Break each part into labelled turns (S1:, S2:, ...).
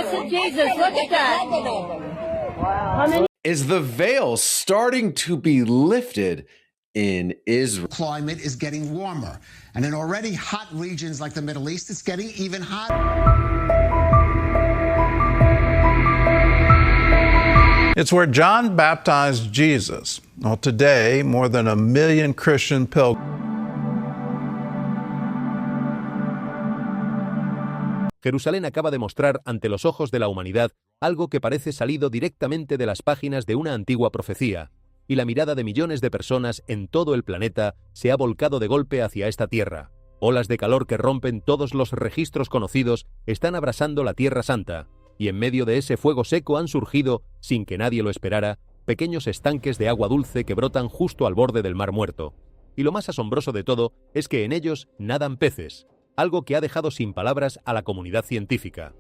S1: Blessed Jesus, look at that. How many?
S2: Is the veil starting to be lifted in Israel?
S3: Climate is getting warmer, and in already hot regions like the Middle East, it's getting even hotter.
S4: It's where John baptized Jesus. Well, today, more than 1 million Christian pilgrims.
S5: Jerusalén acaba de mostrar ante los ojos de la humanidad algo que parece salido directamente de las páginas de una antigua profecía, y la mirada de millones de personas en todo el planeta se ha volcado de golpe hacia esta tierra. Olas de calor que rompen todos los registros conocidos están abrasando la Tierra Santa, y en medio de ese fuego seco han surgido, sin que nadie lo esperara, pequeños estanques de agua dulce que brotan justo al borde del Mar Muerto. Y lo más asombroso de todo es que en ellos nadan peces, algo que ha dejado sin palabras a la comunidad científica.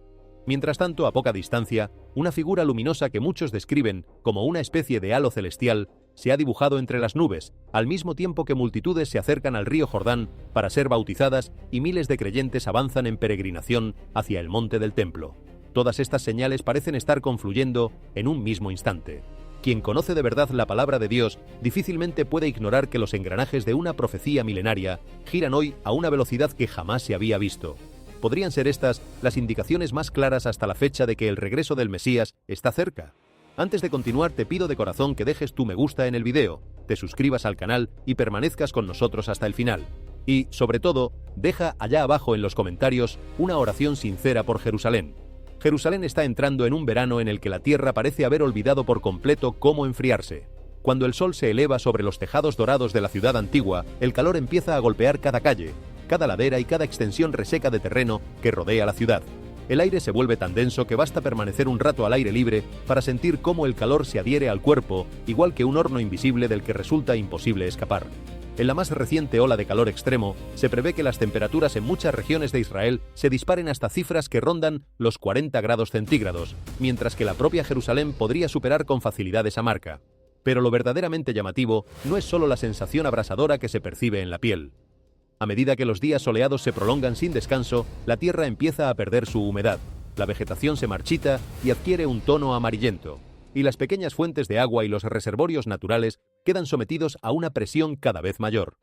S5: Mientras tanto, a poca distancia, una figura luminosa que muchos describen como una especie de halo celestial se ha dibujado entre las nubes, al mismo tiempo que multitudes se acercan al río Jordán para ser bautizadas y miles de creyentes avanzan en peregrinación hacia el monte del templo. Todas estas señales parecen estar confluyendo en un mismo instante. Quien conoce de verdad la palabra de Dios difícilmente puede ignorar que los engranajes de una profecía milenaria giran hoy a una velocidad que jamás se había visto. ¿Podrían ser estas las indicaciones más claras hasta la fecha de que el regreso del Mesías está cerca? Antes de continuar, te pido de corazón que dejes tu me gusta en el video, te suscribas al canal y permanezcas con nosotros hasta el final. Y, sobre todo, deja allá abajo en los comentarios una oración sincera por Jerusalén. Jerusalén está entrando en un verano en el que la tierra parece haber olvidado por completo cómo enfriarse. Cuando el sol se eleva sobre los tejados dorados de la ciudad antigua, el calor empieza a golpear cada calle, cada ladera y cada extensión reseca de terreno que rodea la ciudad. El aire se vuelve tan denso que basta permanecer un rato al aire libre para sentir cómo el calor se adhiere al cuerpo, igual que un horno invisible del que resulta imposible escapar. En la más reciente ola de calor extremo, se prevé que las temperaturas en muchas regiones de Israel se disparen hasta cifras que rondan los 40 grados centígrados, mientras que la propia Jerusalén podría superar con facilidad esa marca. Pero lo verdaderamente llamativo no es solo la sensación abrasadora que se percibe en la piel. A medida que los días soleados se prolongan sin descanso, la tierra empieza a perder su humedad, la vegetación se marchita y adquiere un tono amarillento, y las pequeñas fuentes de agua y los reservorios naturales quedan sometidos a una presión cada vez mayor.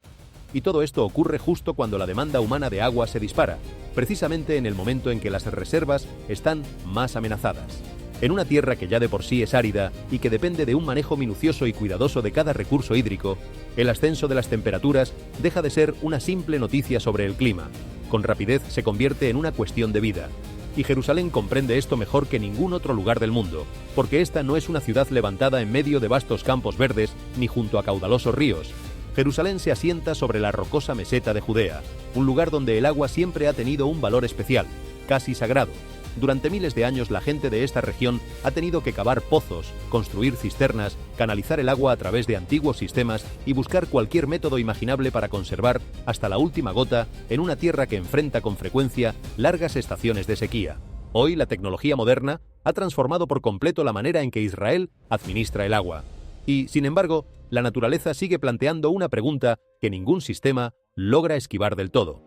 S5: Y todo esto ocurre justo cuando la demanda humana de agua se dispara, precisamente en el momento en que las reservas están más amenazadas. En una tierra que ya de por sí es árida y que depende de un manejo minucioso y cuidadoso de cada recurso hídrico, el ascenso de las temperaturas deja de ser una simple noticia sobre el clima. Con rapidez se convierte en una cuestión de vida. Y Jerusalén comprende esto mejor que ningún otro lugar del mundo, porque esta no es una ciudad levantada en medio de vastos campos verdes ni junto a caudalosos ríos. Jerusalén se asienta sobre la rocosa meseta de Judea, un lugar donde el agua siempre ha tenido un valor especial, casi sagrado. Durante miles de años la gente de esta región ha tenido que cavar pozos, construir cisternas, canalizar el agua a través de antiguos sistemas y buscar cualquier método imaginable para conservar hasta la última gota en una tierra que enfrenta con frecuencia largas estaciones de sequía. Hoy la tecnología moderna ha transformado por completo la manera en que Israel administra el agua. Y, sin embargo, la naturaleza sigue planteando una pregunta que ningún sistema logra esquivar del todo.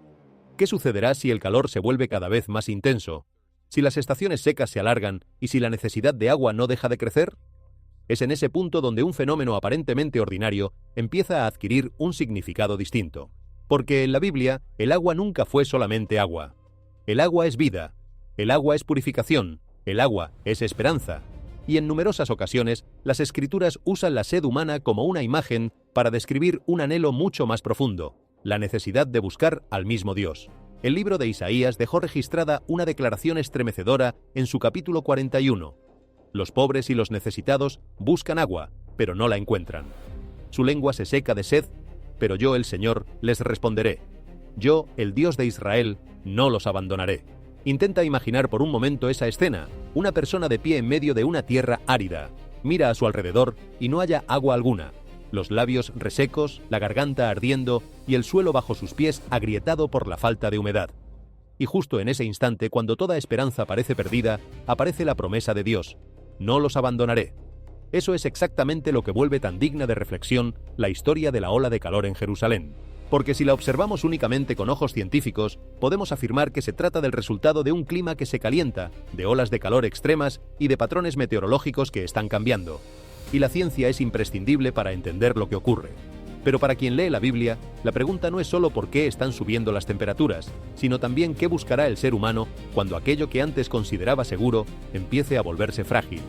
S5: ¿Qué sucederá si el calor se vuelve cada vez más intenso? ¿Si las estaciones secas se alargan y si la necesidad de agua no deja de crecer? Es en ese punto donde un fenómeno aparentemente ordinario empieza a adquirir un significado distinto. Porque en la Biblia, el agua nunca fue solamente agua. El agua es vida, el agua es purificación, el agua es esperanza. Y en numerosas ocasiones, las Escrituras usan la sed humana como una imagen para describir un anhelo mucho más profundo, la necesidad de buscar al mismo Dios. El libro de Isaías dejó registrada una declaración estremecedora en su capítulo 41. Los pobres y los necesitados buscan agua, pero no la encuentran. Su lengua se seca de sed, pero yo, el Señor, les responderé. Yo, el Dios de Israel, no los abandonaré. Intenta imaginar por un momento esa escena, una persona de pie en medio de una tierra árida. Mira a su alrededor y no haya agua alguna. Los labios resecos, la garganta ardiendo y el suelo bajo sus pies agrietado por la falta de humedad. Y justo en ese instante, cuando toda esperanza parece perdida, aparece la promesa de Dios: no los abandonaré. Eso es exactamente lo que vuelve tan digna de reflexión la historia de la ola de calor en Jerusalén. Porque si la observamos únicamente con ojos científicos, podemos afirmar que se trata del resultado de un clima que se calienta, de olas de calor extremas y de patrones meteorológicos que están cambiando. Y la ciencia es imprescindible para entender lo que ocurre. Pero para quien lee la Biblia, la pregunta no es solo por qué están subiendo las temperaturas, sino también qué buscará el ser humano cuando aquello que antes consideraba seguro empiece a volverse frágil.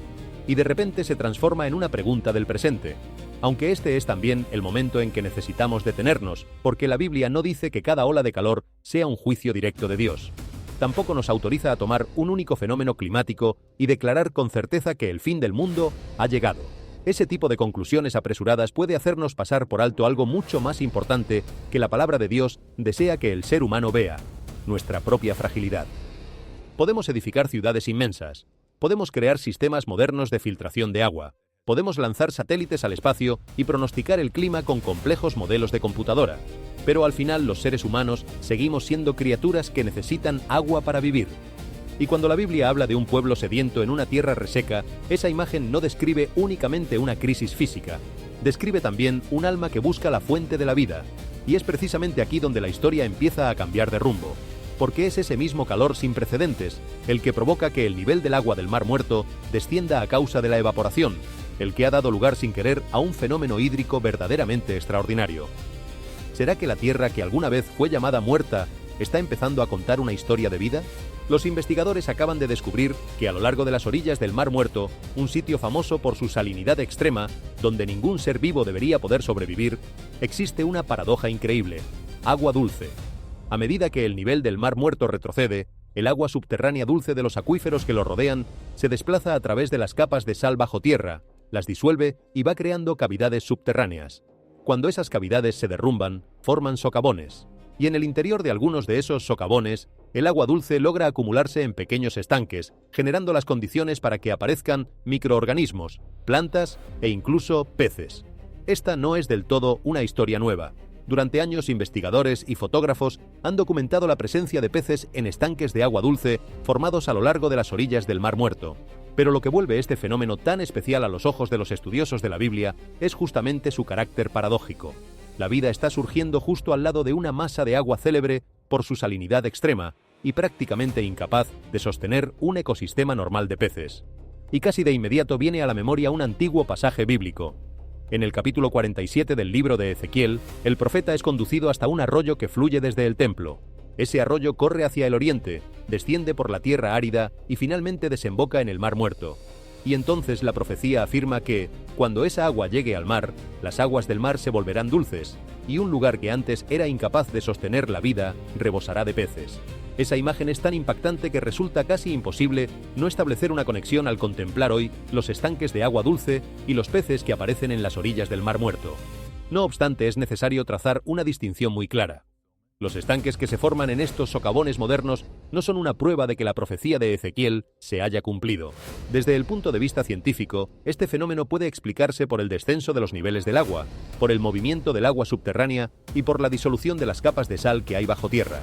S5: Y de repente se transforma en una pregunta del presente. Aunque este es también el momento en que necesitamos detenernos, porque la Biblia no dice que cada ola de calor sea un juicio directo de Dios. Tampoco nos autoriza a tomar un único fenómeno climático y declarar con certeza que el fin del mundo ha llegado. Ese tipo de conclusiones apresuradas puede hacernos pasar por alto algo mucho más importante que la palabra de Dios desea que el ser humano vea: nuestra propia fragilidad. Podemos edificar ciudades inmensas, podemos crear sistemas modernos de filtración de agua, podemos lanzar satélites al espacio y pronosticar el clima con complejos modelos de computadora, pero al final los seres humanos seguimos siendo criaturas que necesitan agua para vivir. Y cuando la Biblia habla de un pueblo sediento en una tierra reseca, esa imagen no describe únicamente una crisis física, describe también un alma que busca la fuente de la vida, y es precisamente aquí donde la historia empieza a cambiar de rumbo, porque es ese mismo calor sin precedentes el que provoca que el nivel del agua del Mar Muerto descienda a causa de la evaporación, el que ha dado lugar sin querer a un fenómeno hídrico verdaderamente extraordinario. ¿Será que la tierra que alguna vez fue llamada muerta está empezando a contar una historia de vida? Los investigadores acaban de descubrir que a lo largo de las orillas del Mar Muerto, un sitio famoso por su salinidad extrema, donde ningún ser vivo debería poder sobrevivir, existe una paradoja increíble: agua dulce. A medida que el nivel del Mar Muerto retrocede, el agua subterránea dulce de los acuíferos que lo rodean se desplaza a través de las capas de sal bajo tierra, las disuelve y va creando cavidades subterráneas. Cuando esas cavidades se derrumban, forman socavones. Y en el interior de algunos de esos socavones, el agua dulce logra acumularse en pequeños estanques, generando las condiciones para que aparezcan microorganismos, plantas e incluso peces. Esta no es del todo una historia nueva. Durante años, investigadores y fotógrafos han documentado la presencia de peces en estanques de agua dulce formados a lo largo de las orillas del Mar Muerto. Pero lo que vuelve este fenómeno tan especial a los ojos de los estudiosos de la Biblia es justamente su carácter paradójico. La vida está surgiendo justo al lado de una masa de agua célebre por su salinidad extrema y prácticamente incapaz de sostener un ecosistema normal de peces. Y casi de inmediato viene a la memoria un antiguo pasaje bíblico. En el capítulo 47 del libro de Ezequiel, el profeta es conducido hasta un arroyo que fluye desde el templo. Ese arroyo corre hacia el oriente, desciende por la tierra árida y finalmente desemboca en el Mar Muerto. Y entonces la profecía afirma que, cuando esa agua llegue al mar, las aguas del mar se volverán dulces, y un lugar que antes era incapaz de sostener la vida rebosará de peces. Esa imagen es tan impactante que resulta casi imposible no establecer una conexión al contemplar hoy los estanques de agua dulce y los peces que aparecen en las orillas del Mar Muerto. No obstante, es necesario trazar una distinción muy clara. Los estanques que se forman en estos socavones modernos no son una prueba de que la profecía de Ezequiel se haya cumplido. Desde el punto de vista científico, este fenómeno puede explicarse por el descenso de los niveles del agua, por el movimiento del agua subterránea y por la disolución de las capas de sal que hay bajo tierra.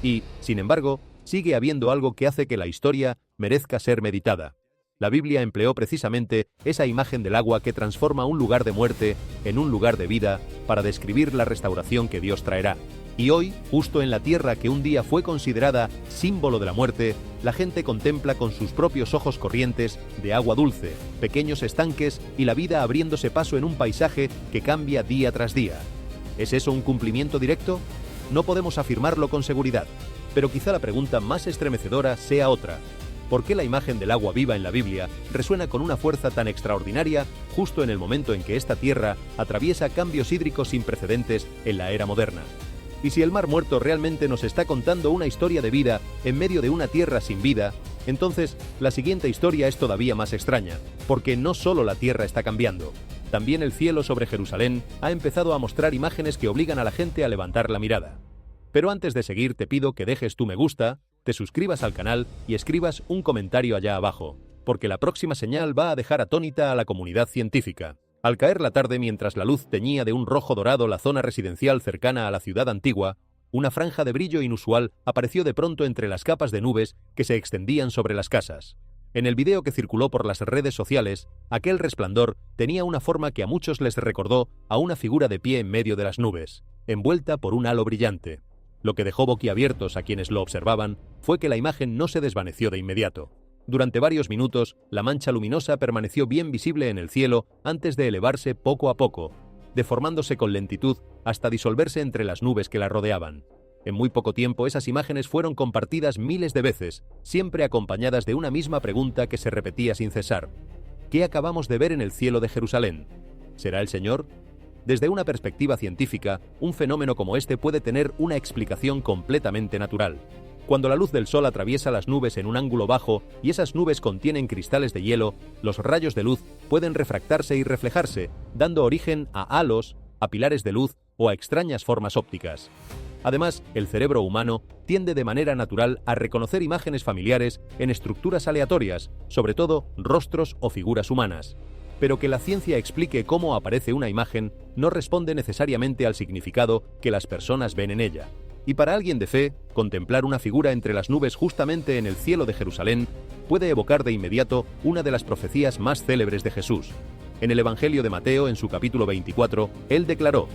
S5: Y, sin embargo, sigue habiendo algo que hace que la historia merezca ser meditada. La Biblia empleó precisamente esa imagen del agua que transforma un lugar de muerte en un lugar de vida para describir la restauración que Dios traerá. Y hoy, justo en la tierra que un día fue considerada símbolo de la muerte, la gente contempla con sus propios ojos corrientes de agua dulce, pequeños estanques y la vida abriéndose paso en un paisaje que cambia día tras día. ¿Es eso un cumplimiento directo? No podemos afirmarlo con seguridad, pero quizá la pregunta más estremecedora sea otra. ¿Por qué la imagen del agua viva en la Biblia resuena con una fuerza tan extraordinaria justo en el momento en que esta tierra atraviesa cambios hídricos sin precedentes en la era moderna? Y si el Mar Muerto realmente nos está contando una historia de vida en medio de una tierra sin vida, entonces la siguiente historia es todavía más extraña, porque no solo la tierra está cambiando, también el cielo sobre Jerusalén ha empezado a mostrar imágenes que obligan a la gente a levantar la mirada. Pero antes de seguir te pido que dejes tu me gusta, te suscribas al canal y escribas un comentario allá abajo, porque la próxima señal va a dejar atónita a la comunidad científica. Al caer la tarde, mientras la luz teñía de un rojo dorado la zona residencial cercana a la ciudad antigua, una franja de brillo inusual apareció de pronto entre las capas de nubes que se extendían sobre las casas. En el video que circuló por las redes sociales, aquel resplandor tenía una forma que a muchos les recordó a una figura de pie en medio de las nubes. envuelta por un halo brillante. Lo que dejó boquiabiertos a quienes lo observaban fue que la imagen no se desvaneció de inmediato. Durante varios minutos, la mancha luminosa permaneció bien visible en el cielo antes de elevarse poco a poco, deformándose con lentitud hasta disolverse entre las nubes que la rodeaban. En muy poco tiempo esas imágenes fueron compartidas miles de veces, siempre acompañadas de una misma pregunta que se repetía sin cesar. ¿Qué acabamos de ver en el cielo de Jerusalén? ¿Será el Señor? Desde una perspectiva científica, un fenómeno como este puede tener una explicación completamente natural. Cuando la luz del sol atraviesa las nubes en un ángulo bajo y esas nubes contienen cristales de hielo, los rayos de luz pueden refractarse y reflejarse, dando origen a halos, a pilares de luz o a extrañas formas ópticas. Además, el cerebro humano tiende de manera natural a reconocer imágenes familiares en estructuras aleatorias, sobre todo rostros o figuras humanas. Pero que la ciencia explique cómo aparece una imagen no responde necesariamente al significado que las personas ven en ella. Y para alguien de fe, contemplar una figura entre las nubes justamente en el cielo de Jerusalén puede evocar de inmediato una de las profecías más célebres de Jesús. En el Evangelio de Mateo, en su capítulo 24, él declaró: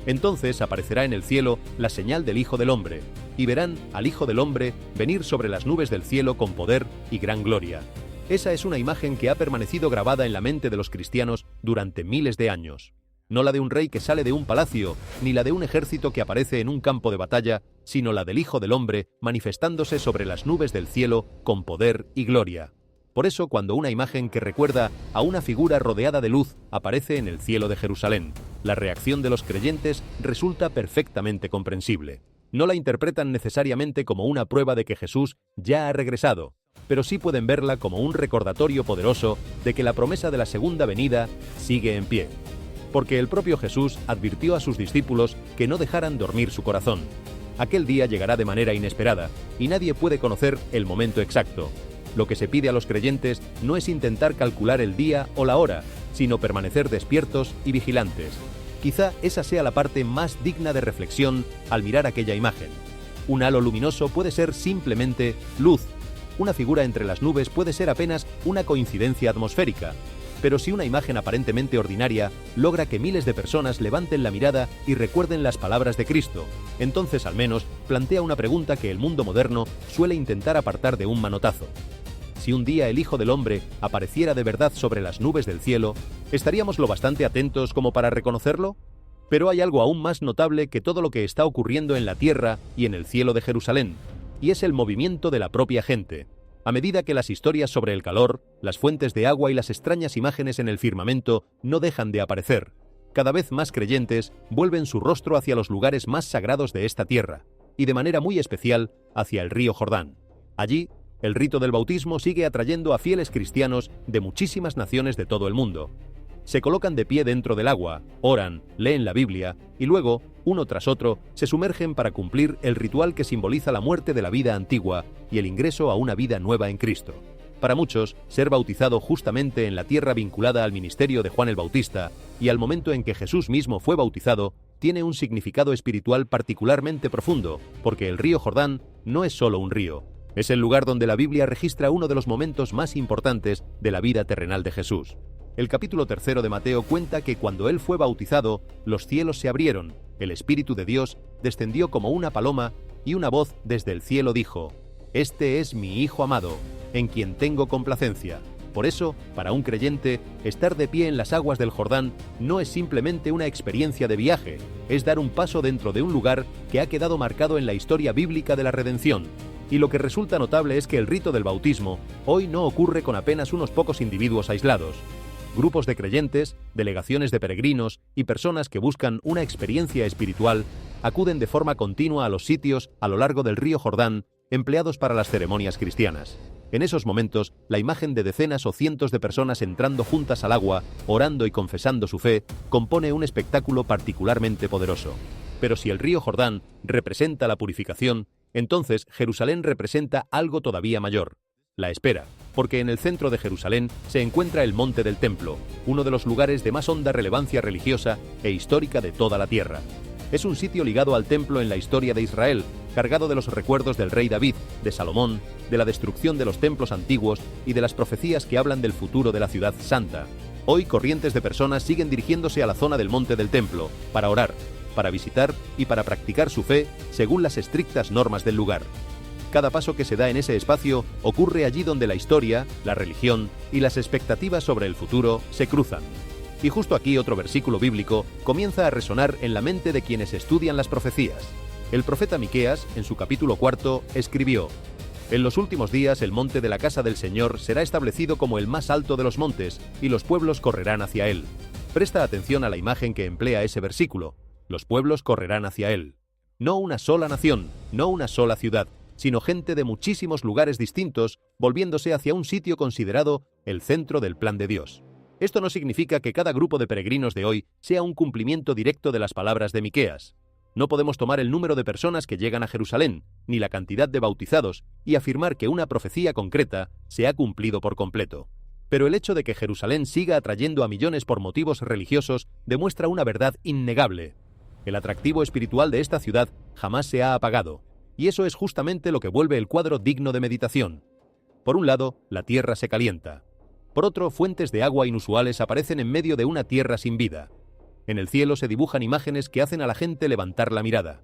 S5: «Entonces aparecerá en el cielo la señal del Hijo del Hombre, y verán al Hijo del Hombre venir sobre las nubes del cielo con poder y gran gloria». Esa es una imagen que ha permanecido grabada en la mente de los cristianos durante miles de años. No la de un rey que sale de un palacio, ni la de un ejército que aparece en un campo de batalla, sino la del Hijo del Hombre manifestándose sobre las nubes del cielo con poder y gloria. Por eso, cuando una imagen que recuerda a una figura rodeada de luz aparece en el cielo de Jerusalén, la reacción de los creyentes resulta perfectamente comprensible. No la interpretan necesariamente como una prueba de que Jesús ya ha regresado, pero sí pueden verla como un recordatorio poderoso de que la promesa de la segunda venida sigue en pie. Porque el propio Jesús advirtió a sus discípulos que no dejaran dormir su corazón. Aquel día llegará de manera inesperada y nadie puede conocer el momento exacto. Lo que se pide a los creyentes no es intentar calcular el día o la hora, sino permanecer despiertos y vigilantes. Quizá esa sea la parte más digna de reflexión al mirar aquella imagen. Un halo luminoso puede ser simplemente luz. Una figura entre las nubes puede ser apenas una coincidencia atmosférica. Pero si una imagen aparentemente ordinaria logra que miles de personas levanten la mirada y recuerden las palabras de Cristo, entonces al menos plantea una pregunta que el mundo moderno suele intentar apartar de un manotazo. Si un día el Hijo del Hombre apareciera de verdad sobre las nubes del cielo, ¿estaríamos lo bastante atentos como para reconocerlo? Pero hay algo aún más notable que todo lo que está ocurriendo en la tierra y en el cielo de Jerusalén, y es el movimiento de la propia gente. A medida que las historias sobre el calor, las fuentes de agua y las extrañas imágenes en el firmamento no dejan de aparecer, cada vez más creyentes vuelven su rostro hacia los lugares más sagrados de esta tierra, y de manera muy especial hacia el río Jordán. Allí, el rito del bautismo sigue atrayendo a fieles cristianos de muchísimas naciones de todo el mundo. Se colocan de pie dentro del agua, oran, leen la Biblia y luego, uno tras otro, se sumergen para cumplir el ritual que simboliza la muerte de la vida antigua y el ingreso a una vida nueva en Cristo. Para muchos, ser bautizado justamente en la tierra vinculada al ministerio de Juan el Bautista y al momento en que Jesús mismo fue bautizado, tiene un significado espiritual particularmente profundo, porque el río Jordán no es solo un río, es el lugar donde la Biblia registra uno de los momentos más importantes de la vida terrenal de Jesús. El capítulo 3 de Mateo cuenta que cuando él fue bautizado, los cielos se abrieron, el Espíritu de Dios descendió como una paloma y una voz desde el cielo dijo: «Este es mi Hijo amado, en quien tengo complacencia». Por eso, para un creyente, estar de pie en las aguas del Jordán no es simplemente una experiencia de viaje, es dar un paso dentro de un lugar que ha quedado marcado en la historia bíblica de la redención. Y lo que resulta notable es que el rito del bautismo hoy no ocurre con apenas unos pocos individuos aislados. Grupos de creyentes, delegaciones de peregrinos y personas que buscan una experiencia espiritual acuden de forma continua a los sitios a lo largo del río Jordán empleados para las ceremonias cristianas. En esos momentos, la imagen de decenas o cientos de personas entrando juntas al agua, orando y confesando su fe, compone un espectáculo particularmente poderoso. Pero si el río Jordán representa la purificación, entonces Jerusalén representa algo todavía mayor: la espera, porque en el centro de Jerusalén se encuentra el Monte del Templo, uno de los lugares de más honda relevancia religiosa e histórica de toda la tierra. Es un sitio ligado al templo en la historia de Israel, cargado de los recuerdos del rey David, de Salomón, de la destrucción de los templos antiguos y de las profecías que hablan del futuro de la ciudad santa. Hoy corrientes de personas siguen dirigiéndose a la zona del Monte del Templo para orar, para visitar y para practicar su fe según las estrictas normas del lugar. Cada paso que se da en ese espacio ocurre allí donde la historia, la religión y las expectativas sobre el futuro se cruzan. Y justo aquí otro versículo bíblico comienza a resonar en la mente de quienes estudian las profecías. El profeta Miqueas, en su capítulo 4, escribió: «En los últimos días el monte de la casa del Señor será establecido como el más alto de los montes, y los pueblos correrán hacia él». Presta atención a la imagen que emplea ese versículo. Los pueblos correrán hacia él. No una sola nación, no una sola ciudad, sino gente de muchísimos lugares distintos, volviéndose hacia un sitio considerado el centro del plan de Dios. Esto no significa que cada grupo de peregrinos de hoy sea un cumplimiento directo de las palabras de Miqueas. No podemos tomar el número de personas que llegan a Jerusalén, ni la cantidad de bautizados, y afirmar que una profecía concreta se ha cumplido por completo. Pero el hecho de que Jerusalén siga atrayendo a millones por motivos religiosos demuestra una verdad innegable. El atractivo espiritual de esta ciudad jamás se ha apagado, y eso es justamente lo que vuelve el cuadro digno de meditación. Por un lado, la tierra se calienta. Por otro, fuentes de agua inusuales aparecen en medio de una tierra sin vida. En el cielo se dibujan imágenes que hacen a la gente levantar la mirada.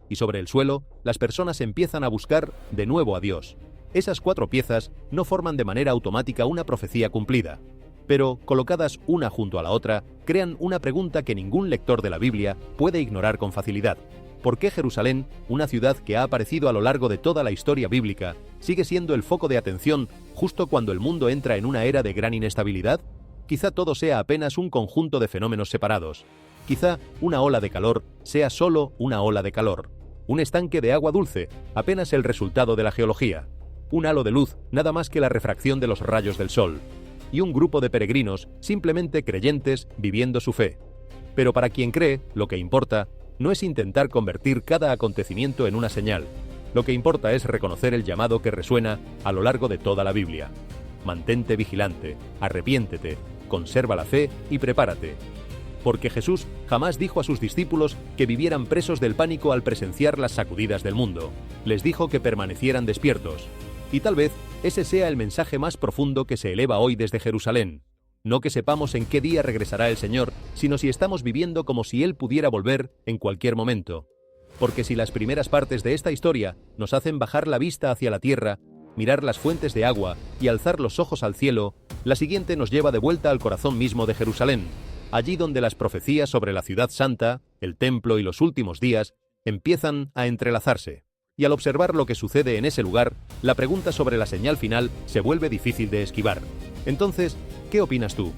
S5: Y sobre el suelo, las personas empiezan a buscar de nuevo a Dios. Esas 4 piezas no forman de manera automática una profecía cumplida, pero, colocadas una junto a la otra, crean una pregunta que ningún lector de la Biblia puede ignorar con facilidad. ¿Por qué Jerusalén, una ciudad que ha aparecido a lo largo de toda la historia bíblica, sigue siendo el foco de atención justo cuando el mundo entra en una era de gran inestabilidad? Quizá todo sea apenas un conjunto de fenómenos separados. Quizá una ola de calor sea solo una ola de calor. Un estanque de agua dulce, apenas el resultado de la geología. Un halo de luz, nada más que la refracción de los rayos del sol. Y un grupo de peregrinos, simplemente creyentes, viviendo su fe. Pero para quien cree, lo que importa no es intentar convertir cada acontecimiento en una señal. Lo que importa es reconocer el llamado que resuena a lo largo de toda la Biblia. Mantente vigilante, arrepiéntete, conserva la fe y prepárate. Porque Jesús jamás dijo a sus discípulos que vivieran presos del pánico al presenciar las sacudidas del mundo. Les dijo que permanecieran despiertos. Y tal vez ese sea el mensaje más profundo que se eleva hoy desde Jerusalén. No que sepamos en qué día regresará el Señor, sino si estamos viviendo como si Él pudiera volver en cualquier momento. Porque si las primeras partes de esta historia nos hacen bajar la vista hacia la tierra, mirar las fuentes de agua y alzar los ojos al cielo, la siguiente nos lleva de vuelta al corazón mismo de Jerusalén, allí donde las profecías sobre la ciudad santa, el templo y los últimos días empiezan a entrelazarse. Y al observar lo que sucede en ese lugar, la pregunta sobre la señal final se vuelve difícil de esquivar. Entonces, ¿qué opinas tú?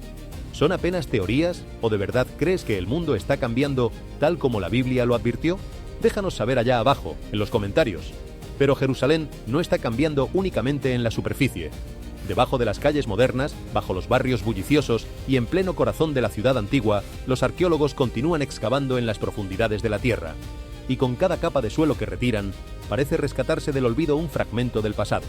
S5: ¿Son apenas teorías o de verdad crees que el mundo está cambiando tal como la Biblia lo advirtió? Déjanos saber allá abajo, en los comentarios. Pero Jerusalén no está cambiando únicamente en la superficie. Debajo de las calles modernas, bajo los barrios bulliciosos y en pleno corazón de la ciudad antigua, los arqueólogos continúan excavando en las profundidades de la tierra. Y con cada capa de suelo que retiran, parece rescatarse del olvido un fragmento del pasado.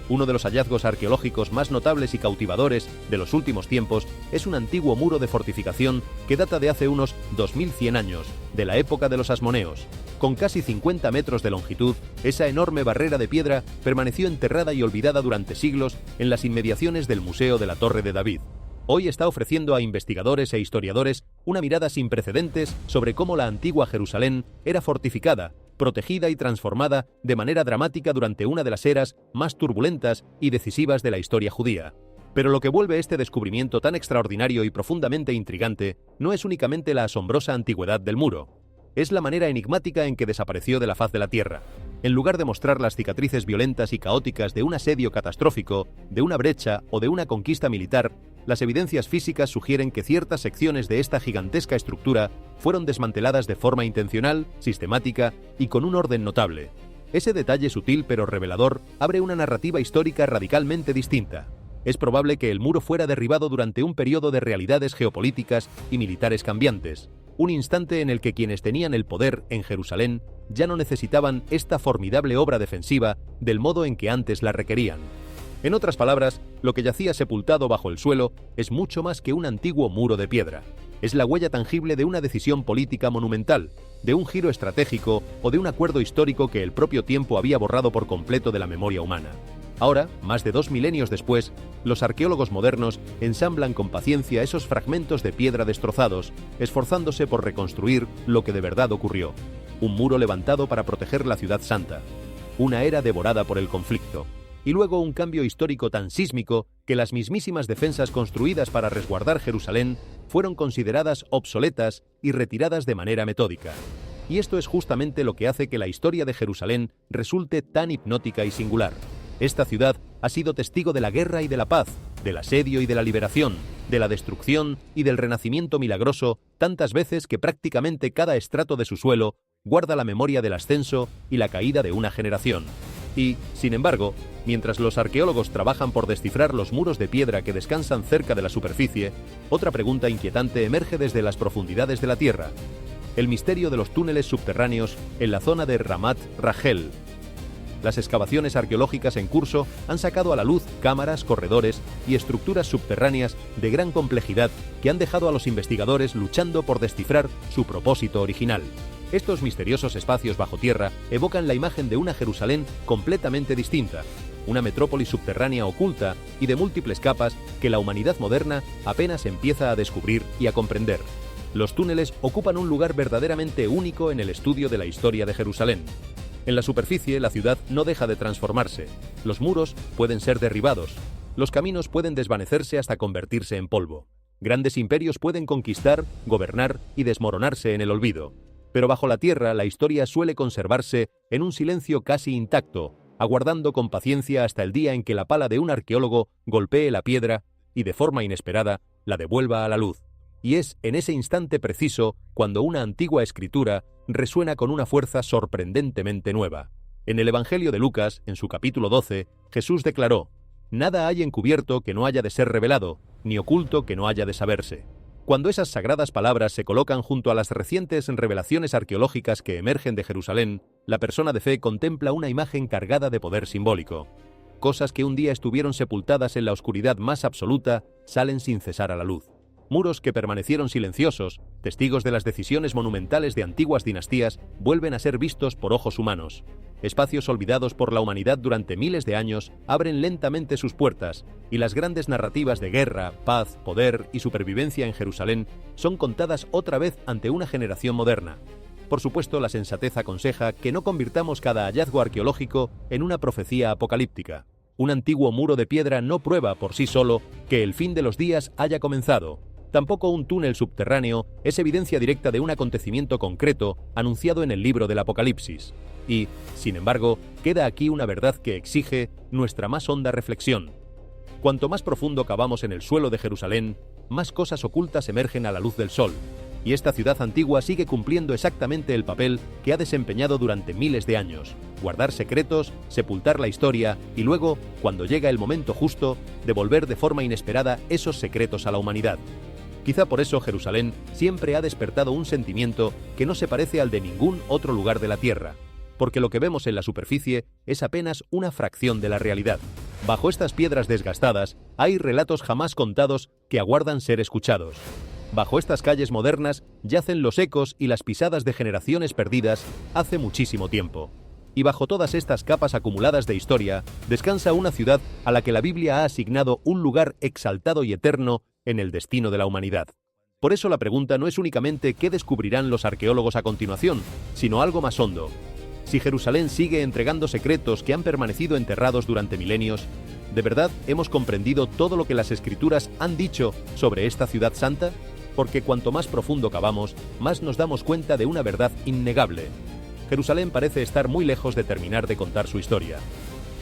S5: Uno de los hallazgos arqueológicos más notables y cautivadores de los últimos tiempos es un antiguo muro de fortificación que data de hace unos 2100 años, de la época de los asmoneos. Con casi 50 metros de longitud, esa enorme barrera de piedra permaneció enterrada y olvidada durante siglos en las inmediaciones del Museo de la Torre de David. Hoy está ofreciendo a investigadores e historiadores una mirada sin precedentes sobre cómo la antigua Jerusalén era fortificada, protegida y transformada de manera dramática durante una de las eras más turbulentas y decisivas de la historia judía. Pero lo que vuelve este descubrimiento tan extraordinario y profundamente intrigante no es únicamente la asombrosa antigüedad del muro. Es la manera enigmática en que desapareció de la faz de la tierra. En lugar de mostrar las cicatrices violentas y caóticas de un asedio catastrófico, de una brecha o de una conquista militar, las evidencias físicas sugieren que ciertas secciones de esta gigantesca estructura fueron desmanteladas de forma intencional, sistemática y con un orden notable. Ese detalle sutil pero revelador abre una narrativa histórica radicalmente distinta. Es probable que el muro fuera derribado durante un periodo de realidades geopolíticas y militares cambiantes, un instante en el que quienes tenían el poder en Jerusalén ya no necesitaban esta formidable obra defensiva del modo en que antes la requerían. En otras palabras, lo que yacía sepultado bajo el suelo es mucho más que un antiguo muro de piedra. Es la huella tangible de una decisión política monumental, de un giro estratégico o de un acuerdo histórico que el propio tiempo había borrado por completo de la memoria humana. Ahora, más de 2 milenios después, los arqueólogos modernos ensamblan con paciencia esos fragmentos de piedra destrozados, esforzándose por reconstruir lo que de verdad ocurrió. Un muro levantado para proteger la ciudad santa. Una era devorada por el conflicto. Y luego un cambio histórico tan sísmico que las mismísimas defensas construidas para resguardar Jerusalén fueron consideradas obsoletas y retiradas de manera metódica. Y esto es justamente lo que hace que la historia de Jerusalén resulte tan hipnótica y singular. Esta ciudad ha sido testigo de la guerra y de la paz, del asedio y de la liberación, de la destrucción y del renacimiento milagroso tantas veces que prácticamente cada estrato de su suelo guarda la memoria del ascenso y la caída de una generación. Y, sin embargo, mientras los arqueólogos trabajan por descifrar los muros de piedra que descansan cerca de la superficie, otra pregunta inquietante emerge desde las profundidades de la tierra. El misterio de los túneles subterráneos en la zona de Ramat Rachel. Las excavaciones arqueológicas en curso han sacado a la luz cámaras, corredores y estructuras subterráneas de gran complejidad que han dejado a los investigadores luchando por descifrar su propósito original. Estos misteriosos espacios bajo tierra evocan la imagen de una Jerusalén completamente distinta, una metrópoli subterránea oculta y de múltiples capas que la humanidad moderna apenas empieza a descubrir y a comprender. Los túneles ocupan un lugar verdaderamente único en el estudio de la historia de Jerusalén. En la superficie, la ciudad no deja de transformarse. Los muros pueden ser derribados. Los caminos pueden desvanecerse hasta convertirse en polvo. Grandes imperios pueden conquistar, gobernar y desmoronarse en el olvido. Pero bajo la tierra, la historia suele conservarse en un silencio casi intacto, aguardando con paciencia hasta el día en que la pala de un arqueólogo golpee la piedra y, de forma inesperada, la devuelva a la luz. Y es en ese instante preciso cuando una antigua escritura resuena con una fuerza sorprendentemente nueva. En el Evangelio de Lucas, en su capítulo 12, Jesús declaró: «Nada hay encubierto que no haya de ser revelado, ni oculto que no haya de saberse». Cuando esas sagradas palabras se colocan junto a las recientes revelaciones arqueológicas que emergen de Jerusalén, la persona de fe contempla una imagen cargada de poder simbólico. Cosas que un día estuvieron sepultadas en la oscuridad más absoluta salen sin cesar a la luz. Muros que permanecieron silenciosos, testigos de las decisiones monumentales de antiguas dinastías, vuelven a ser vistos por ojos humanos. Espacios olvidados por la humanidad durante miles de años abren lentamente sus puertas, y las grandes narrativas de guerra, paz, poder y supervivencia en Jerusalén son contadas otra vez ante una generación moderna. Por supuesto, la sensatez aconseja que no convirtamos cada hallazgo arqueológico en una profecía apocalíptica. Un antiguo muro de piedra no prueba por sí solo que el fin de los días haya comenzado. Tampoco un túnel subterráneo es evidencia directa de un acontecimiento concreto anunciado en el libro del Apocalipsis. Y, sin embargo, queda aquí una verdad que exige nuestra más honda reflexión. Cuanto más profundo cavamos en el suelo de Jerusalén, más cosas ocultas emergen a la luz del sol. Y esta ciudad antigua sigue cumpliendo exactamente el papel que ha desempeñado durante miles de años: guardar secretos, sepultar la historia y luego, cuando llega el momento justo, devolver de forma inesperada esos secretos a la humanidad. Quizá por eso Jerusalén siempre ha despertado un sentimiento que no se parece al de ningún otro lugar de la tierra, porque lo que vemos en la superficie es apenas una fracción de la realidad. Bajo estas piedras desgastadas hay relatos jamás contados que aguardan ser escuchados. Bajo estas calles modernas yacen los ecos y las pisadas de generaciones perdidas hace muchísimo tiempo. Y bajo todas estas capas acumuladas de historia descansa una ciudad a la que la Biblia ha asignado un lugar exaltado y eterno en el destino de la humanidad. Por eso la pregunta no es únicamente qué descubrirán los arqueólogos a continuación, sino algo más hondo. Si Jerusalén sigue entregando secretos que han permanecido enterrados durante milenios, ¿de verdad hemos comprendido todo lo que las Escrituras han dicho sobre esta ciudad santa? Porque cuanto más profundo cavamos, más nos damos cuenta de una verdad innegable. Jerusalén parece estar muy lejos de terminar de contar su historia.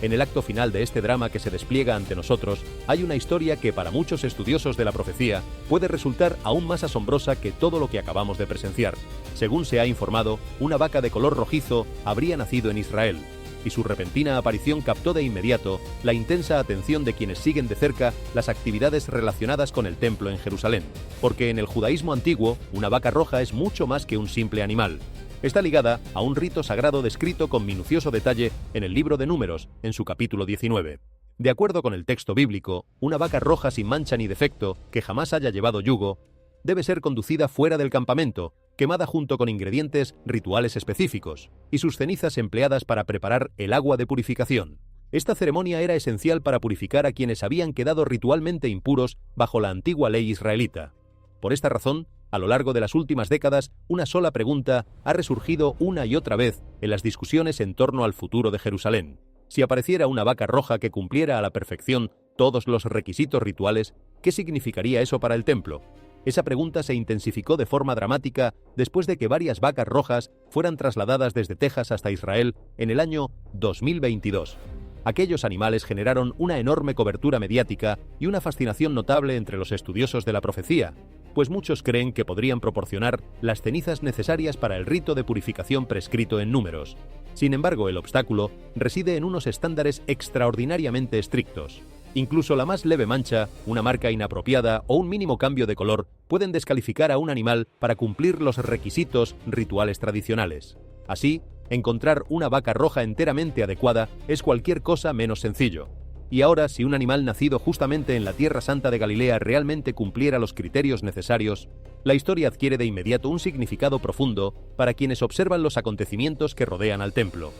S5: En el acto final de este drama que se despliega ante nosotros, hay una historia que para muchos estudiosos de la profecía puede resultar aún más asombrosa que todo lo que acabamos de presenciar. Según se ha informado, una vaca de color rojizo habría nacido en Israel, y su repentina aparición captó de inmediato la intensa atención de quienes siguen de cerca las actividades relacionadas con el templo en Jerusalén. Porque en el judaísmo antiguo, una vaca roja es mucho más que un simple animal. Está ligada a un rito sagrado descrito con minucioso detalle en el libro de Números, en su capítulo 19. De acuerdo con el texto bíblico, una vaca roja sin mancha ni defecto, que jamás haya llevado yugo, debe ser conducida fuera del campamento, quemada junto con ingredientes rituales específicos, y sus cenizas empleadas para preparar el agua de purificación. Esta ceremonia era esencial para purificar a quienes habían quedado ritualmente impuros bajo la antigua ley israelita. Por esta razón, a lo largo de las últimas décadas, una sola pregunta ha resurgido una y otra vez en las discusiones en torno al futuro de Jerusalén. Si apareciera una vaca roja que cumpliera a la perfección todos los requisitos rituales, ¿qué significaría eso para el templo? Esa pregunta se intensificó de forma dramática después de que varias vacas rojas fueran trasladadas desde Texas hasta Israel en el año 2022. Aquellos animales generaron una enorme cobertura mediática y una fascinación notable entre los estudiosos de la profecía, pues muchos creen que podrían proporcionar las cenizas necesarias para el rito de purificación prescrito en Números. Sin embargo, el obstáculo reside en unos estándares extraordinariamente estrictos. Incluso la más leve mancha, una marca inapropiada o un mínimo cambio de color pueden descalificar a un animal para cumplir los requisitos rituales tradicionales. Así, encontrar una vaca roja enteramente adecuada es cualquier cosa menos sencillo. Y ahora, si un animal nacido justamente en la Tierra Santa de Galilea realmente cumpliera los criterios necesarios, la historia adquiere de inmediato un significado profundo para quienes observan los acontecimientos que rodean al templo.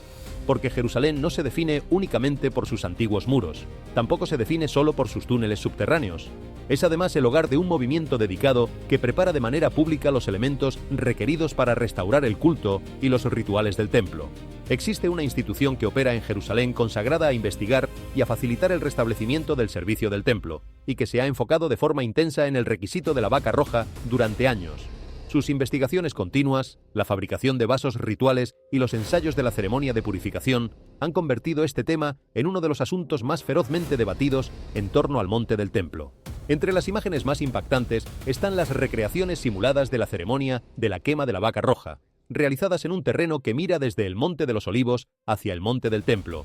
S5: Porque Jerusalén no se define únicamente por sus antiguos muros, tampoco se define solo por sus túneles subterráneos. Es además el hogar de un movimiento dedicado que prepara de manera pública los elementos requeridos para restaurar el culto y los rituales del templo. Existe una institución que opera en Jerusalén consagrada a investigar y a facilitar el restablecimiento del servicio del templo, y que se ha enfocado de forma intensa en el requisito de la vaca roja durante años. Sus investigaciones continuas, la fabricación de vasos rituales y los ensayos de la ceremonia de purificación han convertido este tema en uno de los asuntos más ferozmente debatidos en torno al monte del templo. Entre las imágenes más impactantes están las recreaciones simuladas de la ceremonia de la quema de la vaca roja, realizadas en un terreno que mira desde el Monte de los Olivos hacia el monte del templo.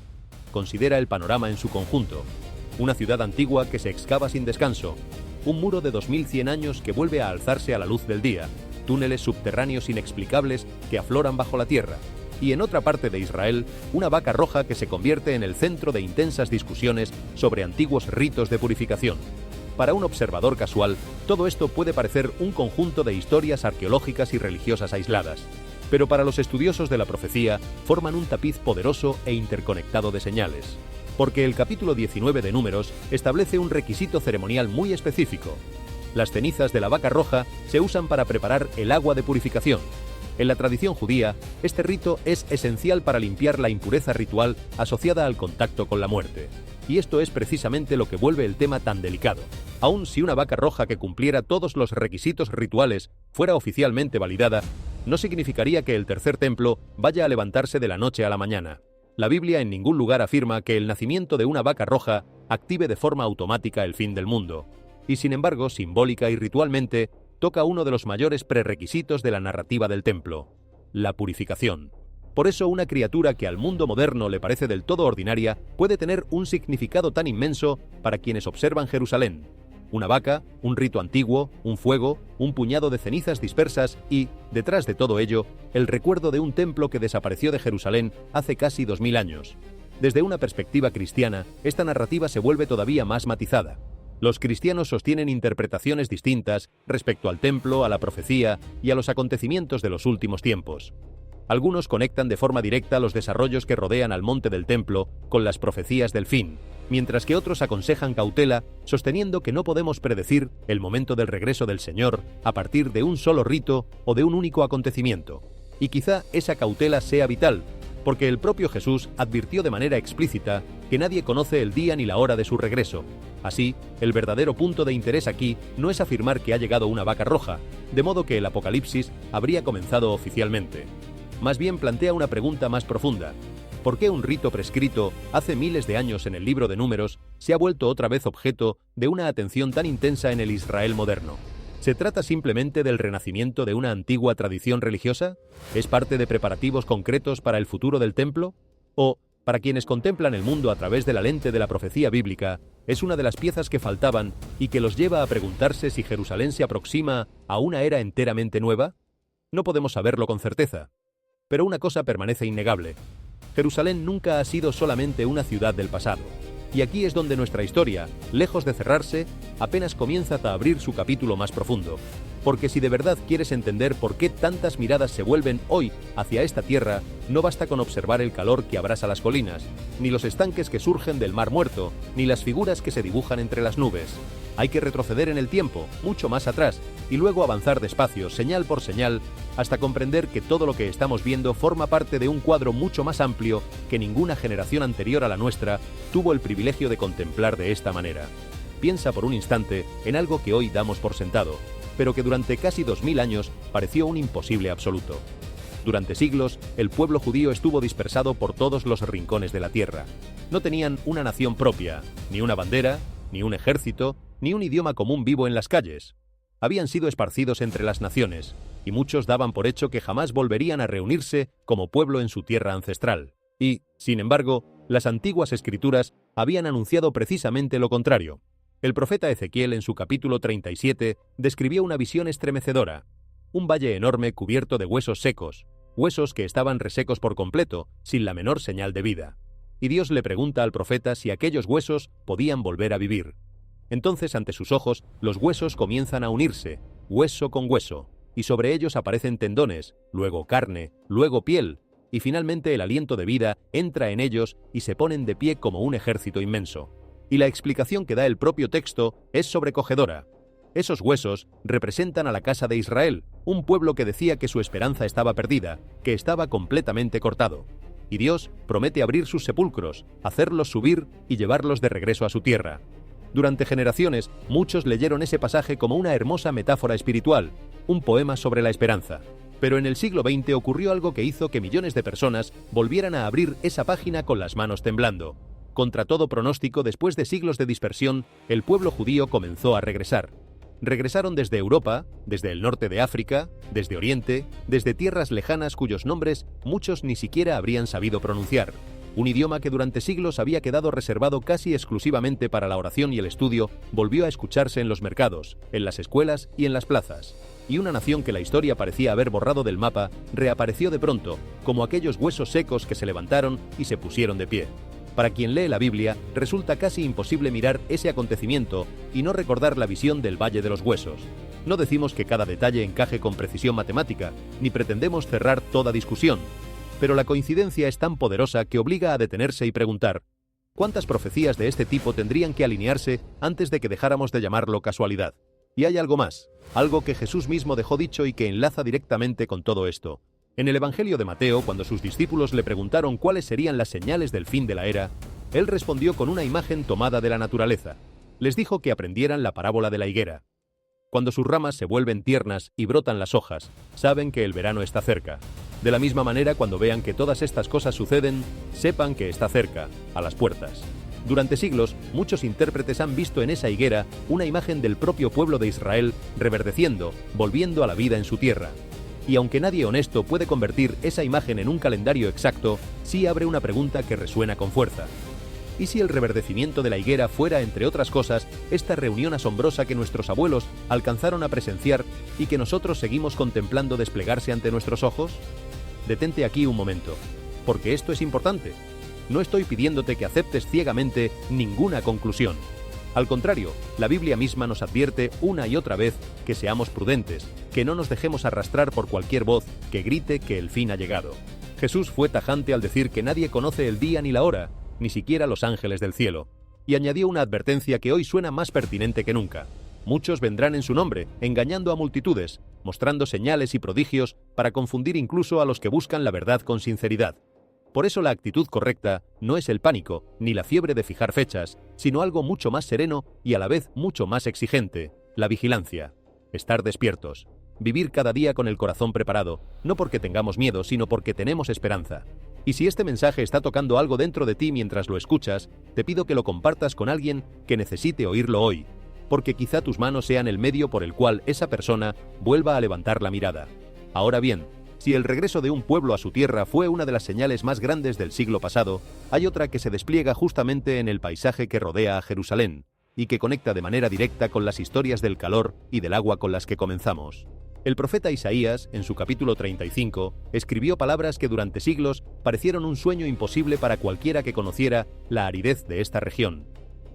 S5: Considera el panorama en su conjunto. Una ciudad antigua que se excava sin descanso, un muro de 2100 años que vuelve a alzarse a la luz del día, túneles subterráneos inexplicables que afloran bajo la tierra, y en otra parte de Israel, una vaca roja que se convierte en el centro de intensas discusiones sobre antiguos ritos de purificación. Para un observador casual, todo esto puede parecer un conjunto de historias arqueológicas y religiosas aisladas, pero para los estudiosos de la profecía forman un tapiz poderoso e interconectado de señales. Porque el capítulo 19 de Números establece un requisito ceremonial muy específico. Las cenizas de la vaca roja se usan para preparar el agua de purificación. En la tradición judía, este rito es esencial para limpiar la impureza ritual asociada al contacto con la muerte. Y esto es precisamente lo que vuelve el tema tan delicado. Aun si una vaca roja que cumpliera todos los requisitos rituales fuera oficialmente validada, no significaría que el tercer templo vaya a levantarse de la noche a la mañana. La Biblia en ningún lugar afirma que el nacimiento de una vaca roja active de forma automática el fin del mundo. Y sin embargo, simbólica y ritualmente, toca uno de los mayores prerequisitos de la narrativa del templo: la purificación. Por eso, una criatura que al mundo moderno le parece del todo ordinaria puede tener un significado tan inmenso para quienes observan Jerusalén. Una vaca, un rito antiguo, un fuego, un puñado de cenizas dispersas y, detrás de todo ello, el recuerdo de un templo que desapareció de Jerusalén hace casi 2000 años. Desde una perspectiva cristiana, esta narrativa se vuelve todavía más matizada. Los cristianos sostienen interpretaciones distintas respecto al templo, a la profecía y a los acontecimientos de los últimos tiempos. Algunos conectan de forma directa los desarrollos que rodean al monte del templo con las profecías del fin, mientras que otros aconsejan cautela, sosteniendo que no podemos predecir el momento del regreso del Señor a partir de un solo rito o de un único acontecimiento. Y quizá esa cautela sea vital, porque el propio Jesús advirtió de manera explícita que nadie conoce el día ni la hora de su regreso. Así, el verdadero punto de interés aquí no es afirmar que ha llegado una vaca roja, de modo que el Apocalipsis habría comenzado oficialmente. Más bien plantea una pregunta más profunda: ¿por qué un rito prescrito hace miles de años en el libro de Números se ha vuelto otra vez objeto de una atención tan intensa en el Israel moderno? ¿Se trata simplemente del renacimiento de una antigua tradición religiosa? ¿Es parte de preparativos concretos para el futuro del templo? ¿O, para quienes contemplan el mundo a través de la lente de la profecía bíblica, es una de las piezas que faltaban y que los lleva a preguntarse si Jerusalén se aproxima a una era enteramente nueva? No podemos saberlo con certeza. Pero una cosa permanece innegable: Jerusalén nunca ha sido solamente una ciudad del pasado. Y aquí es donde nuestra historia, lejos de cerrarse, apenas comienza a abrir su capítulo más profundo. Porque si de verdad quieres entender por qué tantas miradas se vuelven hoy hacia esta tierra, no basta con observar el calor que abrasa las colinas, ni los estanques que surgen del mar muerto, ni las figuras que se dibujan entre las nubes. Hay que retroceder en el tiempo, mucho más atrás, y luego avanzar despacio, señal por señal, hasta comprender que todo lo que estamos viendo forma parte de un cuadro mucho más amplio que ninguna generación anterior a la nuestra tuvo el privilegio de contemplar de esta manera. Piensa por un instante en algo que hoy damos por sentado, pero que durante casi 2000 años pareció un imposible absoluto. Durante siglos, el pueblo judío estuvo dispersado por todos los rincones de la tierra. No tenían una nación propia, ni una bandera, ni un ejército, ni un idioma común vivo en las calles. Habían sido esparcidos entre las naciones, y muchos daban por hecho que jamás volverían a reunirse como pueblo en su tierra ancestral. Y, sin embargo, las antiguas escrituras habían anunciado precisamente lo contrario. El profeta Ezequiel, en su capítulo 37, describió una visión estremecedora. Un valle enorme cubierto de huesos secos, huesos que estaban resecos por completo, sin la menor señal de vida. Y Dios le pregunta al profeta si aquellos huesos podían volver a vivir. Entonces, ante sus ojos, los huesos comienzan a unirse, hueso con hueso, y sobre ellos aparecen tendones, luego carne, luego piel, y finalmente el aliento de vida entra en ellos y se ponen de pie como un ejército inmenso. Y la explicación que da el propio texto es sobrecogedora. Esos huesos representan a la casa de Israel, un pueblo que decía que su esperanza estaba perdida, que estaba completamente cortado. Y Dios promete abrir sus sepulcros, hacerlos subir y llevarlos de regreso a su tierra. Durante generaciones, muchos leyeron ese pasaje como una hermosa metáfora espiritual, un poema sobre la esperanza. Pero en el siglo XX ocurrió algo que hizo que millones de personas volvieran a abrir esa página con las manos temblando. Contra todo pronóstico, después de siglos de dispersión, el pueblo judío comenzó a regresar. Regresaron desde Europa, desde el norte de África, desde Oriente, desde tierras lejanas cuyos nombres muchos ni siquiera habrían sabido pronunciar. Un idioma que durante siglos había quedado reservado casi exclusivamente para la oración y el estudio, volvió a escucharse en los mercados, en las escuelas y en las plazas. Y una nación que la historia parecía haber borrado del mapa, reapareció de pronto, como aquellos huesos secos que se levantaron y se pusieron de pie. Para quien lee la Biblia, resulta casi imposible mirar ese acontecimiento y no recordar la visión del Valle de los Huesos. No decimos que cada detalle encaje con precisión matemática, ni pretendemos cerrar toda discusión, pero la coincidencia es tan poderosa que obliga a detenerse y preguntar: ¿cuántas profecías de este tipo tendrían que alinearse antes de que dejáramos de llamarlo casualidad? Y hay algo más, algo que Jesús mismo dejó dicho y que enlaza directamente con todo esto. En el Evangelio de Mateo, cuando sus discípulos le preguntaron cuáles serían las señales del fin de la era, él respondió con una imagen tomada de la naturaleza. Les dijo que aprendieran la parábola de la higuera. Cuando sus ramas se vuelven tiernas y brotan las hojas, saben que el verano está cerca. De la misma manera, cuando vean que todas estas cosas suceden, sepan que está cerca, a las puertas. Durante siglos, muchos intérpretes han visto en esa higuera una imagen del propio pueblo de Israel reverdeciendo, volviendo a la vida en su tierra. Y aunque nadie honesto puede convertir esa imagen en un calendario exacto, sí abre una pregunta que resuena con fuerza. ¿Y si el reverdecimiento de la higuera fuera, entre otras cosas, esta reunión asombrosa que nuestros abuelos alcanzaron a presenciar y que nosotros seguimos contemplando desplegarse ante nuestros ojos? Detente aquí un momento, porque esto es importante. No estoy pidiéndote que aceptes ciegamente ninguna conclusión. Al contrario, la Biblia misma nos advierte una y otra vez que seamos prudentes, que no nos dejemos arrastrar por cualquier voz que grite que el fin ha llegado. Jesús fue tajante al decir que nadie conoce el día ni la hora, ni siquiera los ángeles del cielo, y añadió una advertencia que hoy suena más pertinente que nunca. Muchos vendrán en su nombre, engañando a multitudes, mostrando señales y prodigios para confundir incluso a los que buscan la verdad con sinceridad. Por eso la actitud correcta no es el pánico, ni la fiebre de fijar fechas, sino algo mucho más sereno y a la vez mucho más exigente: la vigilancia. Estar despiertos. Vivir cada día con el corazón preparado, no porque tengamos miedo, sino porque tenemos esperanza. Y si este mensaje está tocando algo dentro de ti mientras lo escuchas, te pido que lo compartas con alguien que necesite oírlo hoy, porque quizá tus manos sean el medio por el cual esa persona vuelva a levantar la mirada. Ahora bien, si el regreso de un pueblo a su tierra fue una de las señales más grandes del siglo pasado, hay otra que se despliega justamente en el paisaje que rodea a Jerusalén, y que conecta de manera directa con las historias del calor y del agua con las que comenzamos. El profeta Isaías, en su capítulo 35, escribió palabras que durante siglos parecieron un sueño imposible para cualquiera que conociera la aridez de esta región.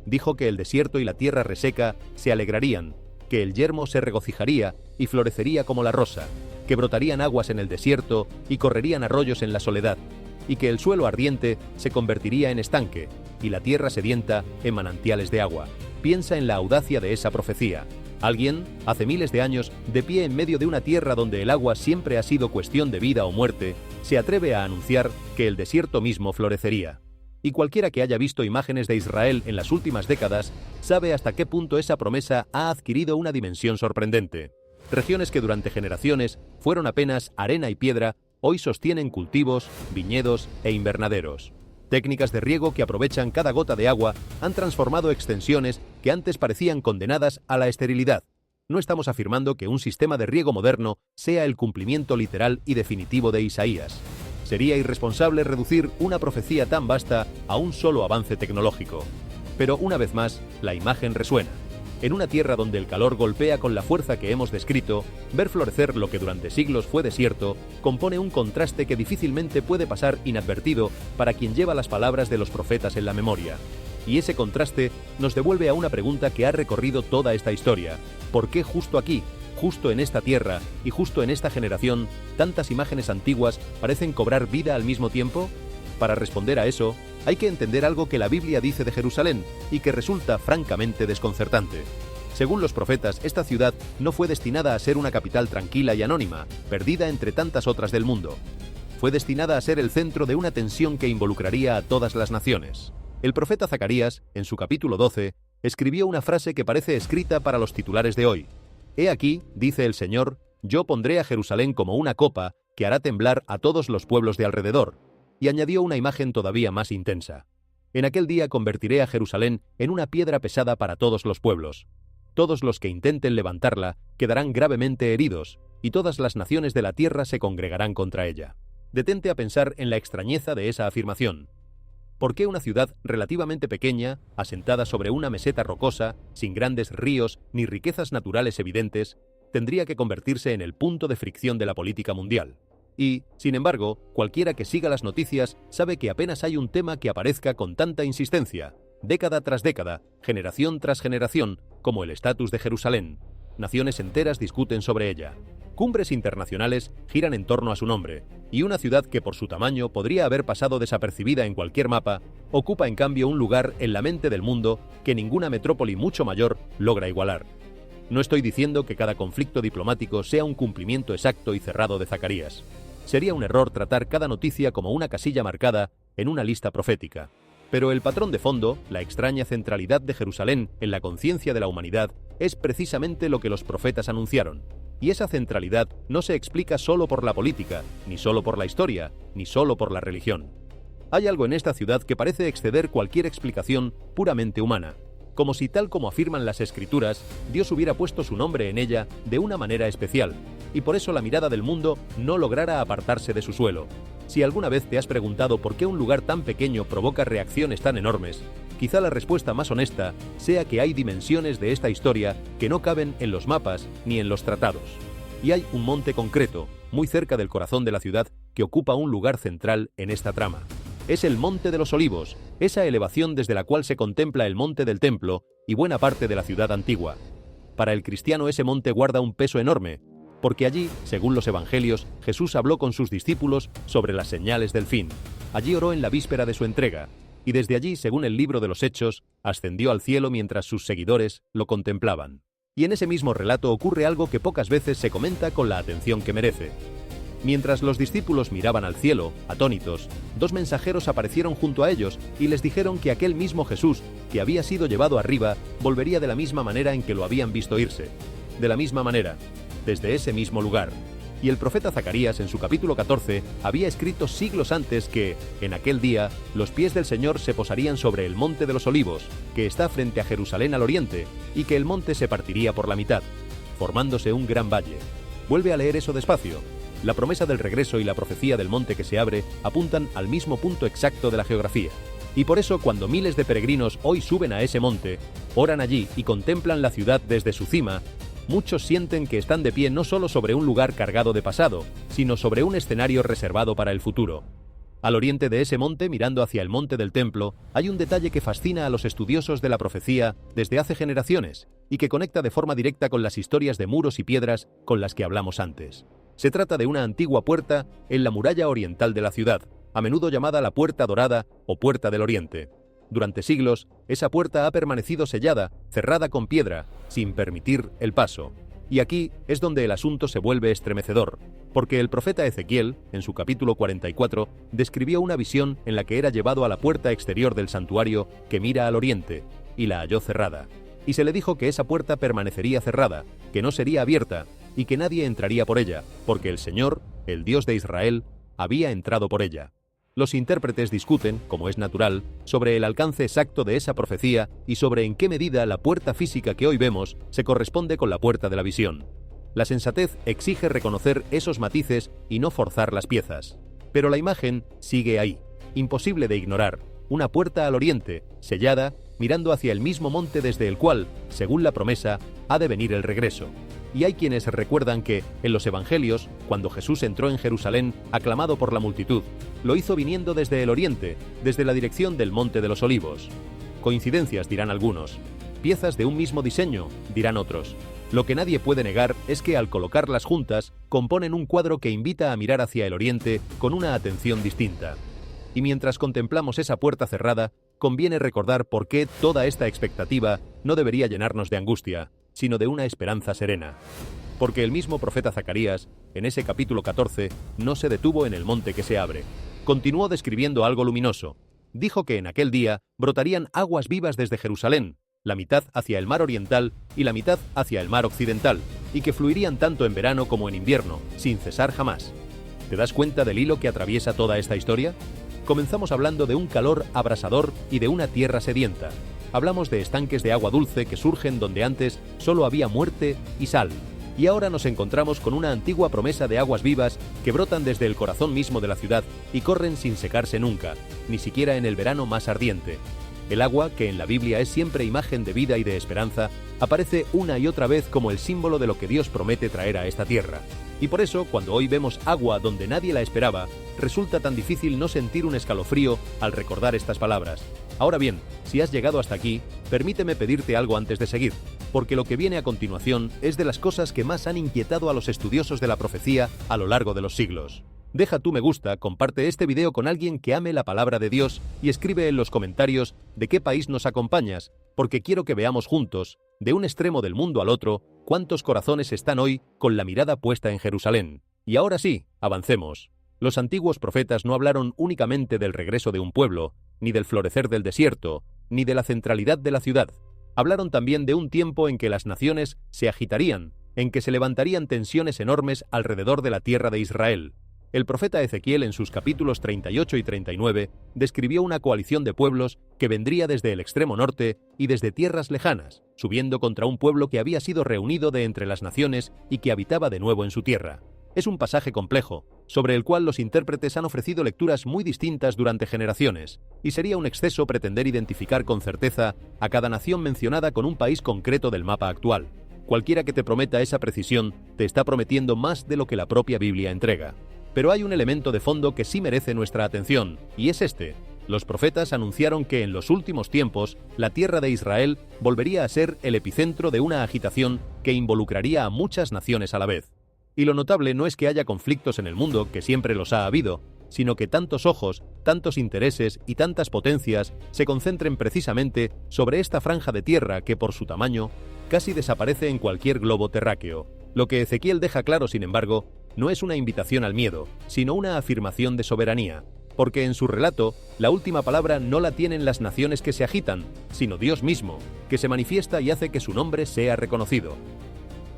S5: Dijo que el desierto y la tierra reseca se alegrarían, que el yermo se regocijaría y florecería como la rosa, que brotarían aguas en el desierto y correrían arroyos en la soledad, y que el suelo ardiente se convertiría en estanque y la tierra sedienta en manantiales de agua. Piensa en la audacia de esa profecía. Alguien, hace miles de años, de pie en medio de una tierra donde el agua siempre ha sido cuestión de vida o muerte, se atreve a anunciar que el desierto mismo florecería. Y cualquiera que haya visto imágenes de Israel en las últimas décadas sabe hasta qué punto esa promesa ha adquirido una dimensión sorprendente. Regiones que durante generaciones fueron apenas arena y piedra, hoy sostienen cultivos, viñedos e invernaderos. Técnicas de riego que aprovechan cada gota de agua han transformado extensiones que antes parecían condenadas a la esterilidad. No estamos afirmando que un sistema de riego moderno sea el cumplimiento literal y definitivo de Isaías. Sería irresponsable reducir una profecía tan vasta a un solo avance tecnológico. Pero una vez más, la imagen resuena. En una tierra donde el calor golpea con la fuerza que hemos descrito, ver florecer lo que durante siglos fue desierto compone un contraste que difícilmente puede pasar inadvertido para quien lleva las palabras de los profetas en la memoria. Y ese contraste nos devuelve a una pregunta que ha recorrido toda esta historia. ¿Por qué justo aquí, justo en esta tierra y justo en esta generación, tantas imágenes antiguas parecen cobrar vida al mismo tiempo? Para responder a eso, hay que entender algo que la Biblia dice de Jerusalén y que resulta francamente desconcertante. Según los profetas, esta ciudad no fue destinada a ser una capital tranquila y anónima, perdida entre tantas otras del mundo. Fue destinada a ser el centro de una tensión que involucraría a todas las naciones. El profeta Zacarías, en su capítulo 12, escribió una frase que parece escrita para los titulares de hoy. «He aquí, dice el Señor, yo pondré a Jerusalén como una copa que hará temblar a todos los pueblos de alrededor». Y añadió una imagen todavía más intensa. «En aquel día convertiré a Jerusalén en una piedra pesada para todos los pueblos. Todos los que intenten levantarla quedarán gravemente heridos, y todas las naciones de la tierra se congregarán contra ella». Detente a pensar en la extrañeza de esa afirmación. ¿Por qué una ciudad relativamente pequeña, asentada sobre una meseta rocosa, sin grandes ríos ni riquezas naturales evidentes, tendría que convertirse en el punto de fricción de la política mundial? Y, sin embargo, cualquiera que siga las noticias sabe que apenas hay un tema que aparezca con tanta insistencia, década tras década, generación tras generación, como el estatus de Jerusalén. Naciones enteras discuten sobre ella. Cumbres internacionales giran en torno a su nombre, y una ciudad que por su tamaño podría haber pasado desapercibida en cualquier mapa, ocupa en cambio un lugar en la mente del mundo que ninguna metrópoli mucho mayor logra igualar. No estoy diciendo que cada conflicto diplomático sea un cumplimiento exacto y cerrado de Zacarías. Sería un error tratar cada noticia como una casilla marcada en una lista profética. Pero el patrón de fondo, la extraña centralidad de Jerusalén en la conciencia de la humanidad, es precisamente lo que los profetas anunciaron. Y esa centralidad no se explica solo por la política, ni solo por la historia, ni solo por la religión. Hay algo en esta ciudad que parece exceder cualquier explicación puramente humana. Como si, tal como afirman las Escrituras, Dios hubiera puesto su nombre en ella de una manera especial, y por eso la mirada del mundo no lograra apartarse de su suelo. Si alguna vez te has preguntado por qué un lugar tan pequeño provoca reacciones tan enormes, quizá la respuesta más honesta sea que hay dimensiones de esta historia que no caben en los mapas ni en los tratados. Y hay un monte concreto, muy cerca del corazón de la ciudad, que ocupa un lugar central en esta trama. Es el Monte de los Olivos, esa elevación desde la cual se contempla el monte del templo y buena parte de la ciudad antigua. Para el cristiano ese monte guarda un peso enorme, porque allí, según los evangelios, Jesús habló con sus discípulos sobre las señales del fin. Allí oró en la víspera de su entrega, y desde allí, según el libro de los Hechos, ascendió al cielo mientras sus seguidores lo contemplaban. Y en ese mismo relato ocurre algo que pocas veces se comenta con la atención que merece. Mientras los discípulos miraban al cielo, atónitos, dos mensajeros aparecieron junto a ellos y les dijeron que aquel mismo Jesús, que había sido llevado arriba, volvería de la misma manera en que lo habían visto irse. De la misma manera, desde ese mismo lugar. Y el profeta Zacarías, en su capítulo 14, había escrito siglos antes que, en aquel día, los pies del Señor se posarían sobre el Monte de los Olivos, que está frente a Jerusalén al oriente, y que el monte se partiría por la mitad, formándose un gran valle. Vuelve a leer eso despacio. La promesa del regreso y la profecía del monte que se abre apuntan al mismo punto exacto de la geografía. Y por eso, cuando miles de peregrinos hoy suben a ese monte, oran allí y contemplan la ciudad desde su cima, muchos sienten que están de pie no solo sobre un lugar cargado de pasado, sino sobre un escenario reservado para el futuro. Al oriente de ese monte, mirando hacia el monte del templo, hay un detalle que fascina a los estudiosos de la profecía desde hace generaciones, y que conecta de forma directa con las historias de muros y piedras con las que hablamos antes. Se trata de una antigua puerta en la muralla oriental de la ciudad, a menudo llamada la Puerta Dorada o Puerta del Oriente. Durante siglos, esa puerta ha permanecido sellada, cerrada con piedra, sin permitir el paso. Y aquí es donde el asunto se vuelve estremecedor, porque el profeta Ezequiel, en su capítulo 44, describió una visión en la que era llevado a la puerta exterior del santuario que mira al oriente, y la halló cerrada. Y se le dijo que esa puerta permanecería cerrada, que no sería abierta, y que nadie entraría por ella, porque el Señor, el Dios de Israel, había entrado por ella. Los intérpretes discuten, como es natural, sobre el alcance exacto de esa profecía y sobre en qué medida la puerta física que hoy vemos se corresponde con la puerta de la visión. La sensatez exige reconocer esos matices y no forzar las piezas. Pero la imagen sigue ahí, imposible de ignorar, una puerta al oriente, sellada, mirando hacia el mismo monte desde el cual, según la promesa, ha de venir el regreso. Y hay quienes recuerdan que, en los Evangelios, cuando Jesús entró en Jerusalén, aclamado por la multitud, lo hizo viniendo desde el oriente, desde la dirección del Monte de los Olivos. Coincidencias, dirán algunos. Piezas de un mismo diseño, dirán otros. Lo que nadie puede negar es que al colocarlas juntas, componen un cuadro que invita a mirar hacia el oriente con una atención distinta. Y mientras contemplamos esa puerta cerrada, conviene recordar por qué toda esta expectativa no debería llenarnos de angustia, sino de una esperanza serena. Porque el mismo profeta Zacarías, en ese capítulo 14, no se detuvo en el monte que se abre. Continuó describiendo algo luminoso. Dijo que en aquel día brotarían aguas vivas desde Jerusalén, la mitad hacia el mar oriental y la mitad hacia el mar occidental, y que fluirían tanto en verano como en invierno, sin cesar jamás. ¿Te das cuenta del hilo que atraviesa toda esta historia? Comenzamos hablando de un calor abrasador y de una tierra sedienta. Hablamos de estanques de agua dulce que surgen donde antes solo había muerte y sal. Y ahora nos encontramos con una antigua promesa de aguas vivas que brotan desde el corazón mismo de la ciudad y corren sin secarse nunca, ni siquiera en el verano más ardiente. El agua, que en la Biblia es siempre imagen de vida y de esperanza, aparece una y otra vez como el símbolo de lo que Dios promete traer a esta tierra. Y por eso, cuando hoy vemos agua donde nadie la esperaba, resulta tan difícil no sentir un escalofrío al recordar estas palabras. Ahora bien, si has llegado hasta aquí, permíteme pedirte algo antes de seguir, porque lo que viene a continuación es de las cosas que más han inquietado a los estudiosos de la profecía a lo largo de los siglos. Deja tu me gusta, comparte este video con alguien que ame la palabra de Dios y escribe en los comentarios de qué país nos acompañas, porque quiero que veamos juntos, de un extremo del mundo al otro, cuántos corazones están hoy con la mirada puesta en Jerusalén. Y ahora sí, avancemos. Los antiguos profetas no hablaron únicamente del regreso de un pueblo, ni del florecer del desierto, ni de la centralidad de la ciudad. Hablaron también de un tiempo en que las naciones se agitarían, en que se levantarían tensiones enormes alrededor de la tierra de Israel. El profeta Ezequiel, en sus capítulos 38 y 39, describió una coalición de pueblos que vendría desde el extremo norte y desde tierras lejanas, subiendo contra un pueblo que había sido reunido de entre las naciones y que habitaba de nuevo en su tierra. Es un pasaje complejo, sobre el cual los intérpretes han ofrecido lecturas muy distintas durante generaciones, y sería un exceso pretender identificar con certeza a cada nación mencionada con un país concreto del mapa actual. Cualquiera que te prometa esa precisión te está prometiendo más de lo que la propia Biblia entrega. Pero hay un elemento de fondo que sí merece nuestra atención, y es este. Los profetas anunciaron que en los últimos tiempos la tierra de Israel volvería a ser el epicentro de una agitación que involucraría a muchas naciones a la vez. Y lo notable no es que haya conflictos en el mundo, que siempre los ha habido, sino que tantos ojos, tantos intereses y tantas potencias se concentren precisamente sobre esta franja de tierra que por su tamaño casi desaparece en cualquier globo terráqueo. Lo que Ezequiel deja claro, sin embargo, no es una invitación al miedo, sino una afirmación de soberanía, porque en su relato la última palabra no la tienen las naciones que se agitan, sino Dios mismo, que se manifiesta y hace que su nombre sea reconocido.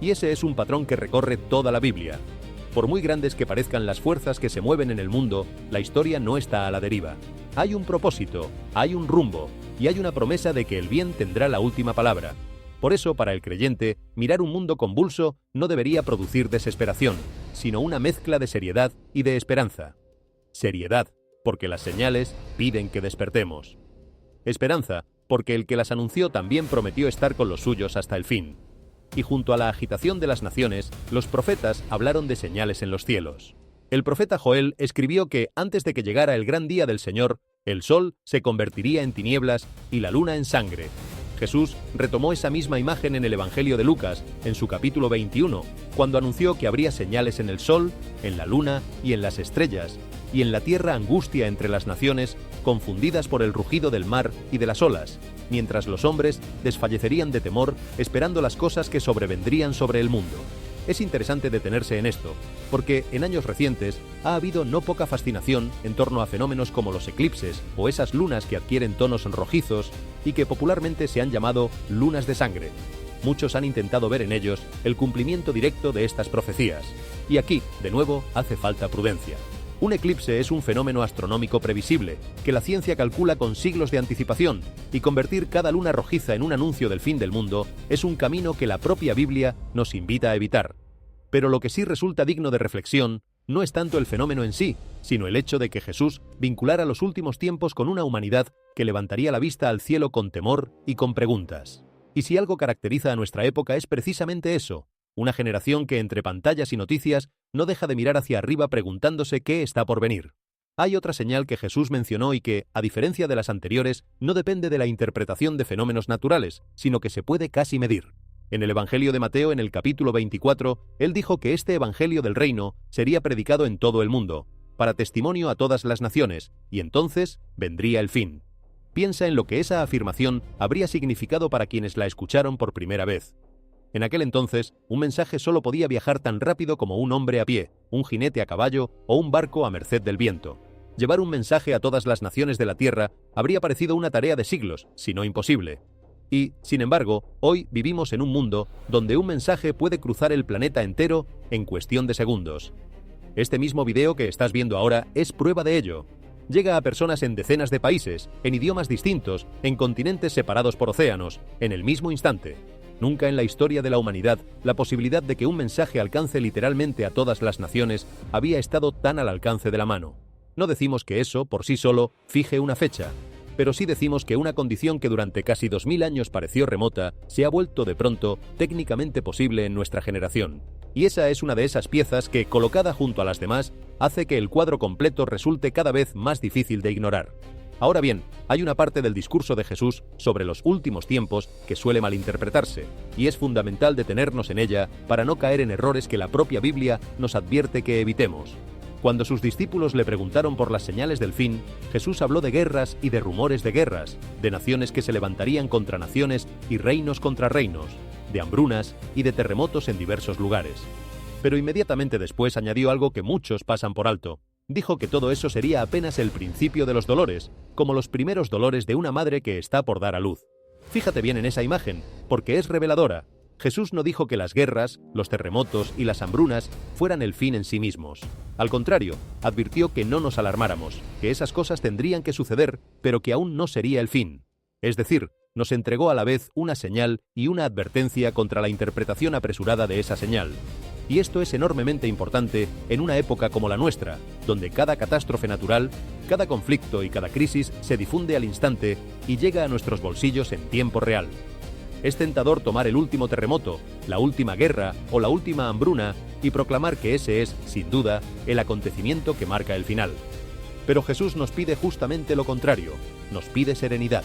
S5: Y ese es un patrón que recorre toda la Biblia. Por muy grandes que parezcan las fuerzas que se mueven en el mundo, la historia no está a la deriva. Hay un propósito, hay un rumbo, y hay una promesa de que el bien tendrá la última palabra. Por eso, para el creyente, mirar un mundo convulso no debería producir desesperación, sino una mezcla de seriedad y de esperanza. Seriedad, porque las señales piden que despertemos. Esperanza, porque el que las anunció también prometió estar con los suyos hasta el fin. Y junto a la agitación de las naciones, los profetas hablaron de señales en los cielos. El profeta Joel escribió que antes de que llegara el gran día del Señor, el sol se convertiría en tinieblas y la luna en sangre. Jesús retomó esa misma imagen en el Evangelio de Lucas, en su capítulo 21, cuando anunció que habría señales en el sol, en la luna y en las estrellas, y en la tierra angustia entre las naciones, confundidas por el rugido del mar y de las olas, mientras los hombres desfallecerían de temor esperando las cosas que sobrevendrían sobre el mundo. Es interesante detenerse en esto, porque en años recientes ha habido no poca fascinación en torno a fenómenos como los eclipses o esas lunas que adquieren tonos rojizos y que popularmente se han llamado lunas de sangre. Muchos han intentado ver en ellos el cumplimiento directo de estas profecías. Y aquí, de nuevo, hace falta prudencia. Un eclipse es un fenómeno astronómico previsible, que la ciencia calcula con siglos de anticipación, y convertir cada luna rojiza en un anuncio del fin del mundo es un camino que la propia Biblia nos invita a evitar. Pero lo que sí resulta digno de reflexión no es tanto el fenómeno en sí, sino el hecho de que Jesús vinculara los últimos tiempos con una humanidad que levantaría la vista al cielo con temor y con preguntas. Y si algo caracteriza a nuestra época es precisamente eso, una generación que entre pantallas y noticias no deja de mirar hacia arriba preguntándose qué está por venir. Hay otra señal que Jesús mencionó y que, a diferencia de las anteriores, no depende de la interpretación de fenómenos naturales, sino que se puede casi medir. En el Evangelio de Mateo, en el capítulo 24, él dijo que este Evangelio del Reino sería predicado en todo el mundo, para testimonio a todas las naciones, y entonces vendría el fin. Piensa en lo que esa afirmación habría significado para quienes la escucharon por primera vez. En aquel entonces, un mensaje solo podía viajar tan rápido como un hombre a pie, un jinete a caballo o un barco a merced del viento. Llevar un mensaje a todas las naciones de la Tierra habría parecido una tarea de siglos, si no imposible. Y, sin embargo, hoy vivimos en un mundo donde un mensaje puede cruzar el planeta entero en cuestión de segundos. Este mismo video que estás viendo ahora es prueba de ello. Llega a personas en decenas de países, en idiomas distintos, en continentes separados por océanos, en el mismo instante. Nunca en la historia de la humanidad la posibilidad de que un mensaje alcance literalmente a todas las naciones había estado tan al alcance de la mano. No decimos que eso, por sí solo, fije una fecha, pero sí decimos que una condición que durante casi 2000 años pareció remota se ha vuelto de pronto técnicamente posible en nuestra generación. Y esa es una de esas piezas que, colocada junto a las demás, hace que el cuadro completo resulte cada vez más difícil de ignorar. Ahora bien, hay una parte del discurso de Jesús sobre los últimos tiempos que suele malinterpretarse, y es fundamental detenernos en ella para no caer en errores que la propia Biblia nos advierte que evitemos. Cuando sus discípulos le preguntaron por las señales del fin, Jesús habló de guerras y de rumores de guerras, de naciones que se levantarían contra naciones y reinos contra reinos, de hambrunas y de terremotos en diversos lugares. Pero inmediatamente después añadió algo que muchos pasan por alto. Dijo que todo eso sería apenas el principio de los dolores, como los primeros dolores de una madre que está por dar a luz. Fíjate bien en esa imagen, porque es reveladora. Jesús no dijo que las guerras, los terremotos y las hambrunas fueran el fin en sí mismos. Al contrario, advirtió que no nos alarmáramos, que esas cosas tendrían que suceder, pero que aún no sería el fin. Es decir, nos entregó a la vez una señal y una advertencia contra la interpretación apresurada de esa señal. Y esto es enormemente importante en una época como la nuestra, donde cada catástrofe natural, cada conflicto y cada crisis se difunde al instante y llega a nuestros bolsillos en tiempo real. Es tentador tomar el último terremoto, la última guerra o la última hambruna y proclamar que ese es, sin duda, el acontecimiento que marca el final. Pero Jesús nos pide justamente lo contrario, nos pide serenidad.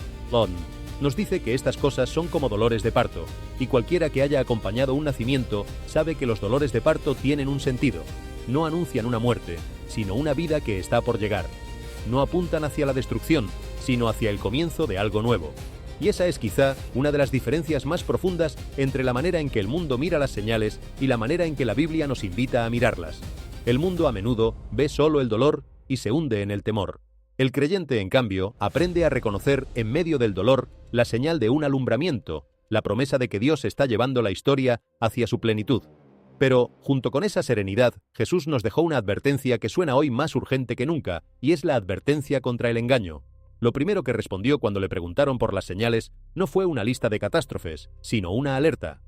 S5: Nos dice que estas cosas son como dolores de parto, y cualquiera que haya acompañado un nacimiento sabe que los dolores de parto tienen un sentido. No anuncian una muerte, sino una vida que está por llegar. No apuntan hacia la destrucción, sino hacia el comienzo de algo nuevo. Y esa es quizá una de las diferencias más profundas entre la manera en que el mundo mira las señales y la manera en que la Biblia nos invita a mirarlas. El mundo a menudo ve solo el dolor y se hunde en el temor. El creyente, en cambio, aprende a reconocer en medio del dolor la señal de un alumbramiento, la promesa de que Dios está llevando la historia hacia su plenitud. Pero, junto con esa serenidad, Jesús nos dejó una advertencia que suena hoy más urgente que nunca, y es la advertencia contra el engaño. Lo primero que respondió cuando le preguntaron por las señales no fue una lista de catástrofes, sino una alerta.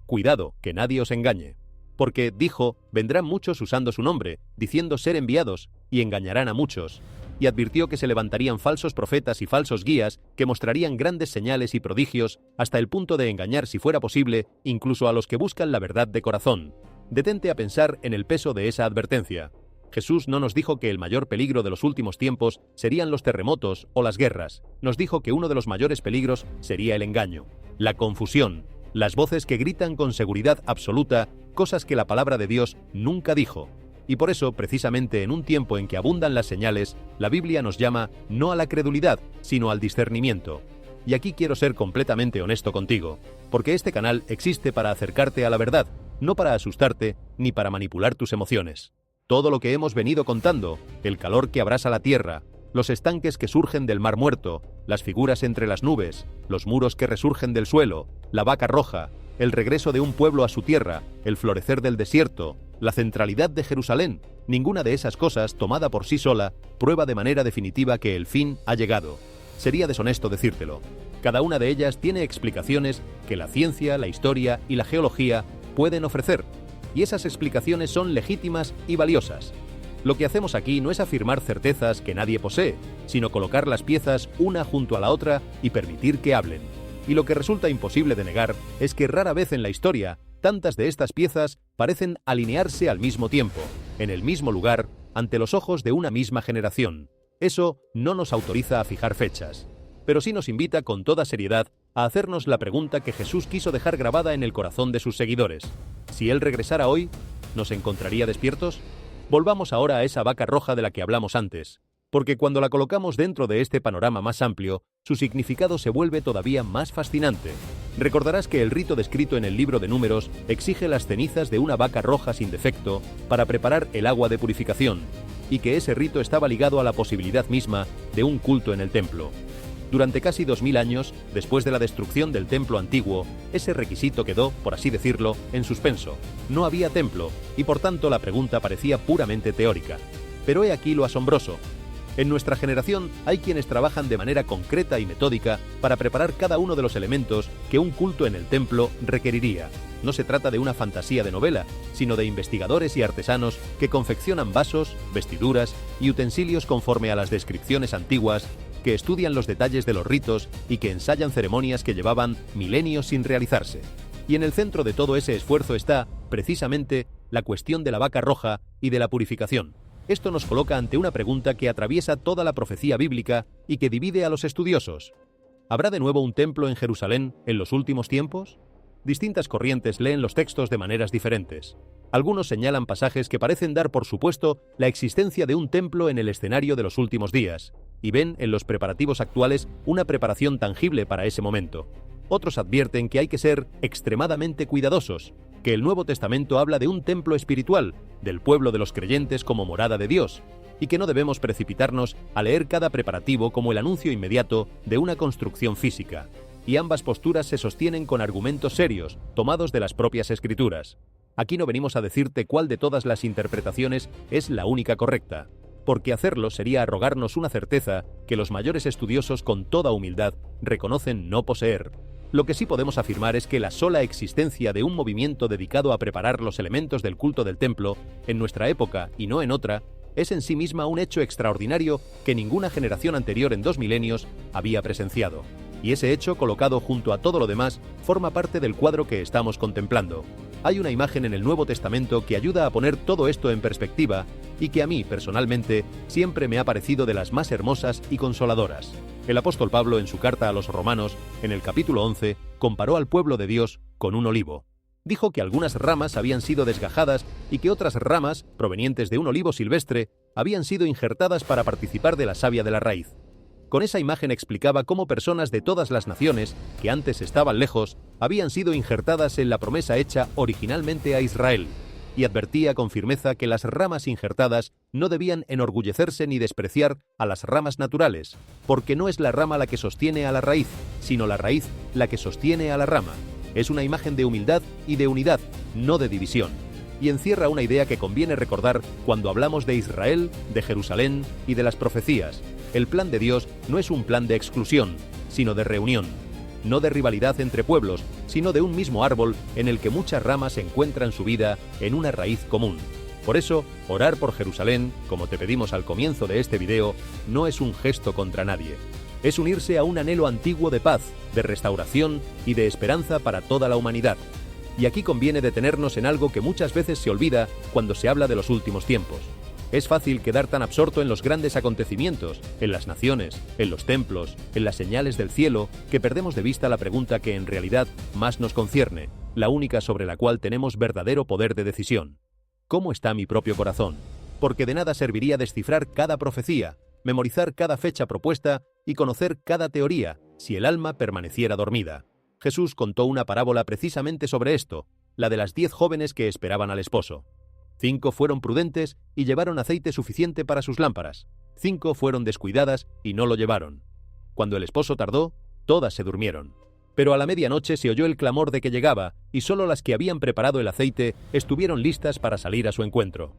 S5: Cuidado, que nadie os engañe. Porque, dijo, vendrán muchos usando su nombre, diciendo ser enviados, y engañarán a muchos. Y advirtió que se levantarían falsos profetas y falsos guías que mostrarían grandes señales y prodigios hasta el punto de engañar, si fuera posible, incluso a los que buscan la verdad de corazón. Detente a pensar en el peso de esa advertencia. Jesús no nos dijo que el mayor peligro de los últimos tiempos serían los terremotos o las guerras. Nos dijo que uno de los mayores peligros sería el engaño. la confusión, las voces que gritan con seguridad absoluta cosas que la palabra de Dios nunca dijo. Y por eso, precisamente en un tiempo en que abundan las señales, la Biblia nos llama no a la credulidad, sino al discernimiento. Y aquí quiero ser completamente honesto contigo, porque este canal existe para acercarte a la verdad, no para asustarte ni para manipular tus emociones. Todo lo que hemos venido contando, el calor que abrasa la tierra, los estanques que surgen del mar muerto, las figuras entre las nubes, los muros que resurgen del suelo, la vaca roja, el regreso de un pueblo a su tierra, el florecer del desierto, la centralidad de Jerusalén, ninguna de esas cosas, tomada por sí sola, prueba de manera definitiva que el fin ha llegado. Sería deshonesto decírtelo. Cada una de ellas tiene explicaciones que la ciencia, la historia y la geología pueden ofrecer, y esas explicaciones son legítimas y valiosas. Lo que hacemos aquí no es afirmar certezas que nadie posee, sino colocar las piezas una junto a la otra y permitir que hablen. Y lo que resulta imposible de negar es que rara vez en la historia, tantas de estas piezas parecen alinearse al mismo tiempo, en el mismo lugar, ante los ojos de una misma generación. Eso no nos autoriza a fijar fechas, pero sí nos invita con toda seriedad a hacernos la pregunta que Jesús quiso dejar grabada en el corazón de sus seguidores. Si Él regresara hoy, ¿nos encontraría despiertos? Volvamos ahora a esa vaca roja de la que hablamos antes, porque cuando la colocamos dentro de este panorama más amplio, su significado se vuelve todavía más fascinante. Recordarás que el rito descrito en el libro de Números exige las cenizas de una vaca roja sin defecto para preparar el agua de purificación, y que ese rito estaba ligado a la posibilidad misma de un culto en el templo. Durante casi 2000 años, después de la destrucción del templo antiguo, ese requisito quedó, por así decirlo, en suspenso. No había templo, y por tanto la pregunta parecía puramente teórica. Pero he aquí lo asombroso. En nuestra generación hay quienes trabajan de manera concreta y metódica para preparar cada uno de los elementos que un culto en el templo requeriría. No se trata de una fantasía de novela, sino de investigadores y artesanos que confeccionan vasos, vestiduras y utensilios conforme a las descripciones antiguas, que estudian los detalles de los ritos y que ensayan ceremonias que llevaban milenios sin realizarse. Y en el centro de todo ese esfuerzo está, precisamente, la cuestión de la vaca roja y de la purificación. Esto nos coloca ante una pregunta que atraviesa toda la profecía bíblica y que divide a los estudiosos. ¿Habrá de nuevo un templo en Jerusalén en los últimos tiempos? Distintas corrientes leen los textos de maneras diferentes. Algunos señalan pasajes que parecen dar por supuesto la existencia de un templo en el escenario de los últimos días, y ven en los preparativos actuales una preparación tangible para ese momento. Otros advierten que hay que ser extremadamente cuidadosos, que el Nuevo Testamento habla de un templo espiritual, del pueblo de los creyentes como morada de Dios, y que no debemos precipitarnos a leer cada preparativo como el anuncio inmediato de una construcción física. Y ambas posturas se sostienen con argumentos serios, tomados de las propias Escrituras. Aquí no venimos a decirte cuál de todas las interpretaciones es la única correcta, porque hacerlo sería arrogarnos una certeza que los mayores estudiosos con toda humildad reconocen no poseer. Lo que sí podemos afirmar es que la sola existencia de un movimiento dedicado a preparar los elementos del culto del templo, en nuestra época y no en otra, es en sí misma un hecho extraordinario que ninguna generación anterior en 2 milenios había presenciado. Y ese hecho, colocado junto a todo lo demás, forma parte del cuadro que estamos contemplando. Hay una imagen en el Nuevo Testamento que ayuda a poner todo esto en perspectiva y que a mí, personalmente, siempre me ha parecido de las más hermosas y consoladoras. El apóstol Pablo, en su carta a los Romanos, en el capítulo 11, comparó al pueblo de Dios con un olivo. Dijo que algunas ramas habían sido desgajadas y que otras ramas, provenientes de un olivo silvestre, habían sido injertadas para participar de la savia de la raíz. Con esa imagen explicaba cómo personas de todas las naciones, que antes estaban lejos, habían sido injertadas en la promesa hecha originalmente a Israel, y advertía con firmeza que las ramas injertadas no debían enorgullecerse ni despreciar a las ramas naturales, porque no es la rama la que sostiene a la raíz, sino la raíz la que sostiene a la rama. Es una imagen de humildad y de unidad, no de división, y encierra una idea que conviene recordar cuando hablamos de Israel, de Jerusalén y de las profecías. El plan de Dios no es un plan de exclusión, sino de reunión, no de rivalidad entre pueblos, sino de un mismo árbol en el que muchas ramas encuentran su vida en una raíz común. Por eso, orar por Jerusalén, como te pedimos al comienzo de este video, no es un gesto contra nadie. Es unirse a un anhelo antiguo de paz, de restauración y de esperanza para toda la humanidad. Y aquí conviene detenernos en algo que muchas veces se olvida cuando se habla de los últimos tiempos. Es fácil quedar tan absorto en los grandes acontecimientos, en las naciones, en los templos, en las señales del cielo, que perdemos de vista la pregunta que en realidad más nos concierne, la única sobre la cual tenemos verdadero poder de decisión. ¿Cómo está mi propio corazón? Porque de nada serviría descifrar cada profecía, memorizar cada fecha propuesta y conocer cada teoría si el alma permaneciera dormida. Jesús contó una parábola precisamente sobre esto, la de las 10 jóvenes que esperaban al esposo. 5 fueron prudentes y llevaron aceite suficiente para sus lámparas. 5 fueron descuidadas y no lo llevaron. Cuando el esposo tardó, todas se durmieron. Pero a la medianoche se oyó el clamor de que llegaba, y solo las que habían preparado el aceite estuvieron listas para salir a su encuentro.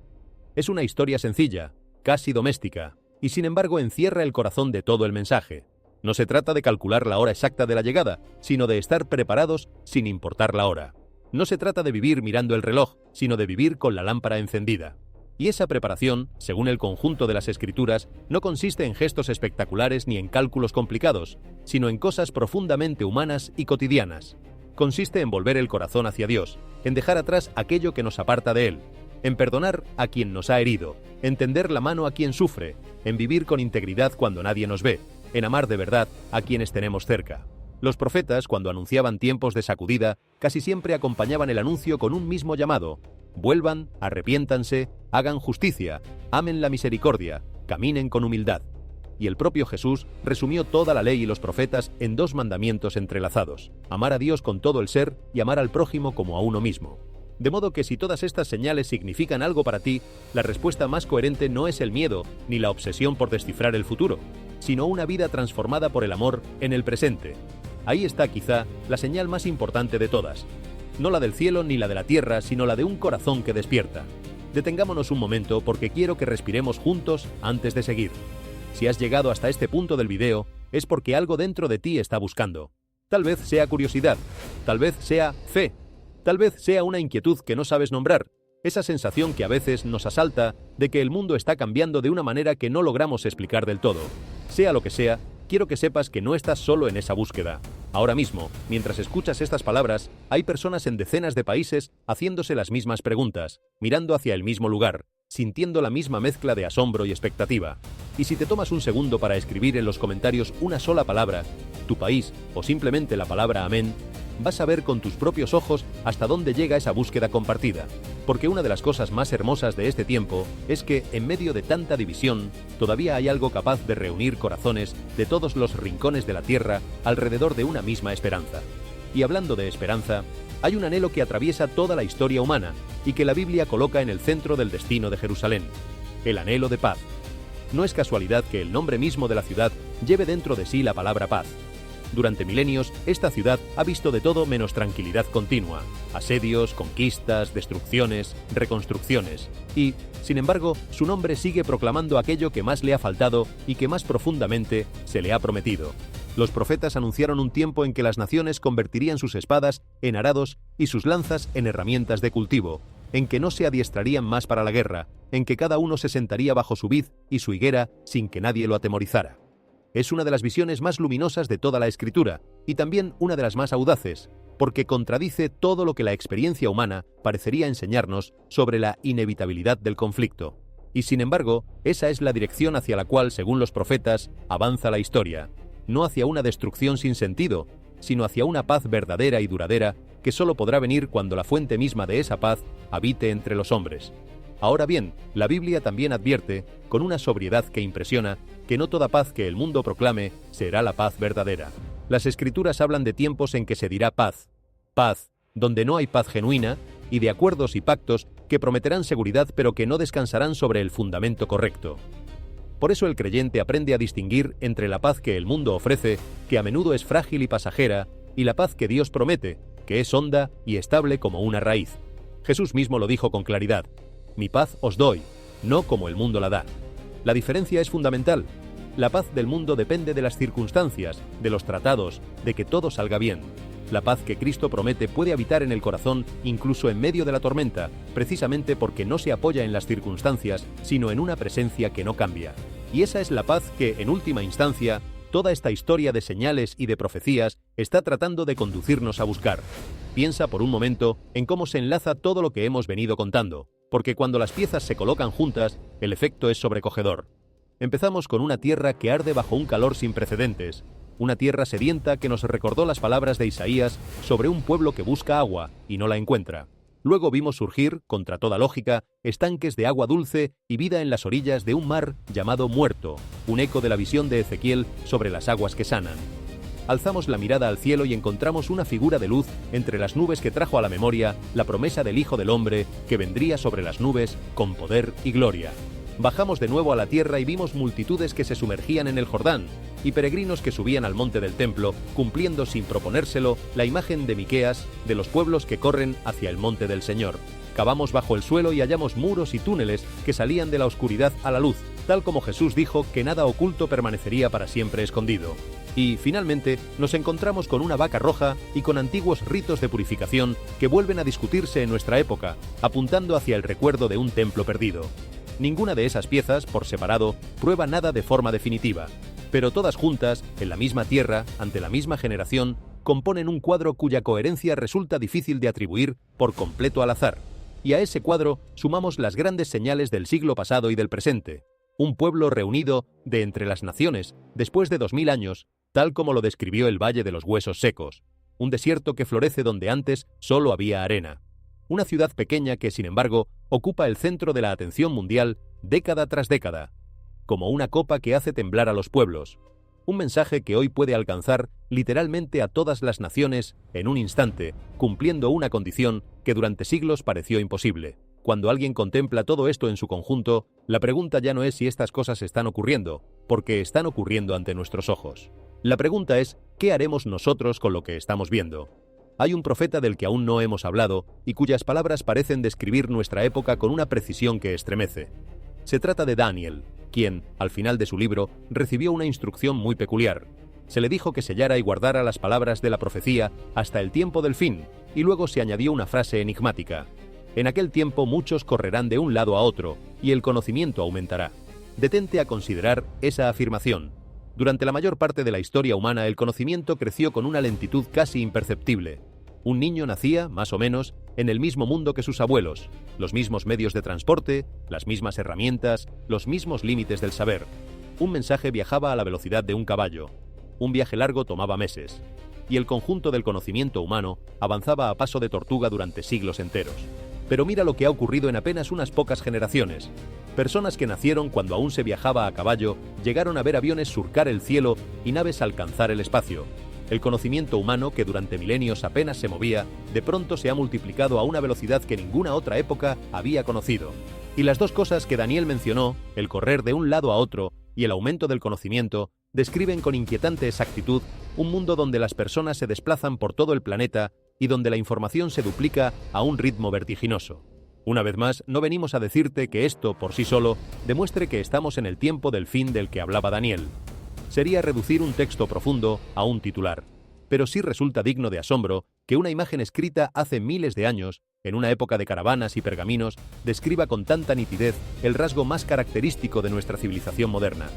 S5: Es una historia sencilla, casi doméstica, y sin embargo encierra el corazón de todo el mensaje. No se trata de calcular la hora exacta de la llegada, sino de estar preparados sin importar la hora. No se trata de vivir mirando el reloj, sino de vivir con la lámpara encendida. Y esa preparación, según el conjunto de las Escrituras, no consiste en gestos espectaculares ni en cálculos complicados, sino en cosas profundamente humanas y cotidianas. Consiste en volver el corazón hacia Dios, en dejar atrás aquello que nos aparta de Él, en perdonar a quien nos ha herido, en tender la mano a quien sufre, en vivir con integridad cuando nadie nos ve, en amar de verdad a quienes tenemos cerca. Los profetas, cuando anunciaban tiempos de sacudida, casi siempre acompañaban el anuncio con un mismo llamado: vuelvan, arrepiéntanse, hagan justicia, amen la misericordia, caminen con humildad. Y el propio Jesús resumió toda la ley y los profetas en 2 mandamientos entrelazados: amar a Dios con todo el ser y amar al prójimo como a uno mismo. De modo que si todas estas señales significan algo para ti, la respuesta más coherente no es el miedo ni la obsesión por descifrar el futuro, sino una vida transformada por el amor en el presente. Ahí está quizá la señal más importante de todas. No la del cielo ni la de la tierra, sino la de un corazón que despierta. Detengámonos un momento porque quiero que respiremos juntos antes de seguir. Si has llegado hasta este punto del video, es porque algo dentro de ti está buscando. Tal vez sea curiosidad, tal vez sea fe, tal vez sea una inquietud que no sabes nombrar, esa sensación que a veces nos asalta de que el mundo está cambiando de una manera que no logramos explicar del todo. Sea lo que sea, quiero que sepas que no estás solo en esa búsqueda. Ahora mismo, mientras escuchas estas palabras, hay personas en decenas de países haciéndose las mismas preguntas, mirando hacia el mismo lugar, sintiendo la misma mezcla de asombro y expectativa. Y si te tomas un segundo para escribir en los comentarios una sola palabra, tu país, o simplemente la palabra amén, vas a ver con tus propios ojos hasta dónde llega esa búsqueda compartida. Porque una de las cosas más hermosas de este tiempo es que, en medio de tanta división, todavía hay algo capaz de reunir corazones de todos los rincones de la tierra alrededor de una misma esperanza. Y hablando de esperanza, hay un anhelo que atraviesa toda la historia humana y que la Biblia coloca en el centro del destino de Jerusalén: el anhelo de paz. No es casualidad que el nombre mismo de la ciudad lleve dentro de sí la palabra paz. Durante milenios, esta ciudad ha visto de todo menos tranquilidad continua: asedios, conquistas, destrucciones, reconstrucciones. Y, sin embargo, su nombre sigue proclamando aquello que más le ha faltado y que más profundamente se le ha prometido. Los profetas anunciaron un tiempo en que las naciones convertirían sus espadas en arados y sus lanzas en herramientas de cultivo, en que no se adiestrarían más para la guerra, en que cada uno se sentaría bajo su vid y su higuera sin que nadie lo atemorizara. Es una de las visiones más luminosas de toda la Escritura, y también una de las más audaces, porque contradice todo lo que la experiencia humana parecería enseñarnos sobre la inevitabilidad del conflicto. Y sin embargo, esa es la dirección hacia la cual, según los profetas, avanza la historia, no hacia una destrucción sin sentido, sino hacia una paz verdadera y duradera que solo podrá venir cuando la fuente misma de esa paz habite entre los hombres. Ahora bien, la Biblia también advierte, con una sobriedad que impresiona, que no toda paz que el mundo proclame será la paz verdadera. Las Escrituras hablan de tiempos en que se dirá paz, paz donde no hay paz genuina, y de acuerdos y pactos que prometerán seguridad pero que no descansarán sobre el fundamento correcto. Por eso el creyente aprende a distinguir entre la paz que el mundo ofrece, que a menudo es frágil y pasajera, y la paz que Dios promete, que es honda y estable como una raíz. Jesús mismo lo dijo con claridad: mi paz os doy, no como el mundo la da. La diferencia es fundamental. La paz del mundo depende de las circunstancias, de los tratados, de que todo salga bien. La paz que Cristo promete puede habitar en el corazón incluso en medio de la tormenta, precisamente porque no se apoya en las circunstancias, sino en una presencia que no cambia. Y esa es la paz que, en última instancia, toda esta historia de señales y de profecías está tratando de conducirnos a buscar. Piensa por un momento en cómo se enlaza todo lo que hemos venido contando. porque cuando las piezas se colocan juntas, el efecto es sobrecogedor. Empezamos con una tierra que arde bajo un calor sin precedentes, una tierra sedienta que nos recordó las palabras de Isaías sobre un pueblo que busca agua y no la encuentra. Luego vimos surgir, contra toda lógica, estanques de agua dulce y vida en las orillas de un mar llamado Muerto, un eco de la visión de Ezequiel sobre las aguas que sanan. Alzamos la mirada al cielo y encontramos una figura de luz entre las nubes que trajo a la memoria la promesa del Hijo del Hombre que vendría sobre las nubes con poder y gloria. Bajamos de nuevo a la tierra y vimos multitudes que se sumergían en el Jordán y peregrinos que subían al monte del templo, cumpliendo sin proponérselo la imagen de Miqueas de los pueblos que corren hacia el monte del Señor. Cavamos bajo el suelo y hallamos muros y túneles que salían de la oscuridad a la luz, tal como Jesús dijo que nada oculto permanecería para siempre escondido. Y, finalmente, nos encontramos con una vaca roja y con antiguos ritos de purificación que vuelven a discutirse en nuestra época, apuntando hacia el recuerdo de un templo perdido. Ninguna de esas piezas, por separado, prueba nada de forma definitiva, pero todas juntas, en la misma tierra, ante la misma generación, componen un cuadro cuya coherencia resulta difícil de atribuir por completo al azar. Y a ese cuadro sumamos las grandes señales del siglo pasado y del presente. Un pueblo reunido de entre las naciones, después de 2000 años, tal como lo describió el Valle de los Huesos Secos. Un desierto que florece donde antes solo había arena. Una ciudad pequeña que, sin embargo, ocupa el centro de la atención mundial década tras década, como una copa que hace temblar a los pueblos. Un mensaje que hoy puede alcanzar literalmente a todas las naciones en un instante, cumpliendo una condición que durante siglos pareció imposible. Cuando alguien contempla todo esto en su conjunto, la pregunta ya no es si estas cosas están ocurriendo, porque están ocurriendo ante nuestros ojos. La pregunta es, ¿qué haremos nosotros con lo que estamos viendo? Hay un profeta del que aún no hemos hablado y cuyas palabras parecen describir nuestra época con una precisión que estremece. Se trata de Daniel, quien, al final de su libro, recibió una instrucción muy peculiar. Se le dijo que sellara y guardara las palabras de la profecía hasta el tiempo del fin, y luego se añadió una frase enigmática. En aquel tiempo muchos correrán de un lado a otro, y el conocimiento aumentará. Detente a considerar esa afirmación. Durante la mayor parte de la historia humana el conocimiento creció con una lentitud casi imperceptible. Un niño nacía, más o menos, en el mismo mundo que sus abuelos, los mismos medios de transporte, las mismas herramientas, los mismos límites del saber. Un mensaje viajaba a la velocidad de un caballo. Un viaje largo tomaba meses. Y el conjunto del conocimiento humano avanzaba a paso de tortuga durante siglos enteros. Pero mira lo que ha ocurrido en apenas unas pocas generaciones. Personas que nacieron cuando aún se viajaba a caballo llegaron a ver aviones surcar el cielo y naves alcanzar el espacio. El conocimiento humano, que durante milenios apenas se movía, de pronto se ha multiplicado a una velocidad que ninguna otra época había conocido. Y las dos cosas que Daniel mencionó, el correr de un lado a otro y el aumento del conocimiento, describen con inquietante exactitud un mundo donde las personas se desplazan por todo el planeta y donde la información se duplica a un ritmo vertiginoso. Una vez más, no venimos a decirte que esto, por sí solo, demuestre que estamos en el tiempo del fin del que hablaba Daniel. Sería reducir un texto profundo a un titular. Pero sí resulta digno de asombro que una imagen escrita hace miles de años, en una época de caravanas y pergaminos, describa con tanta nitidez el rasgo más característico de nuestra civilización moderna.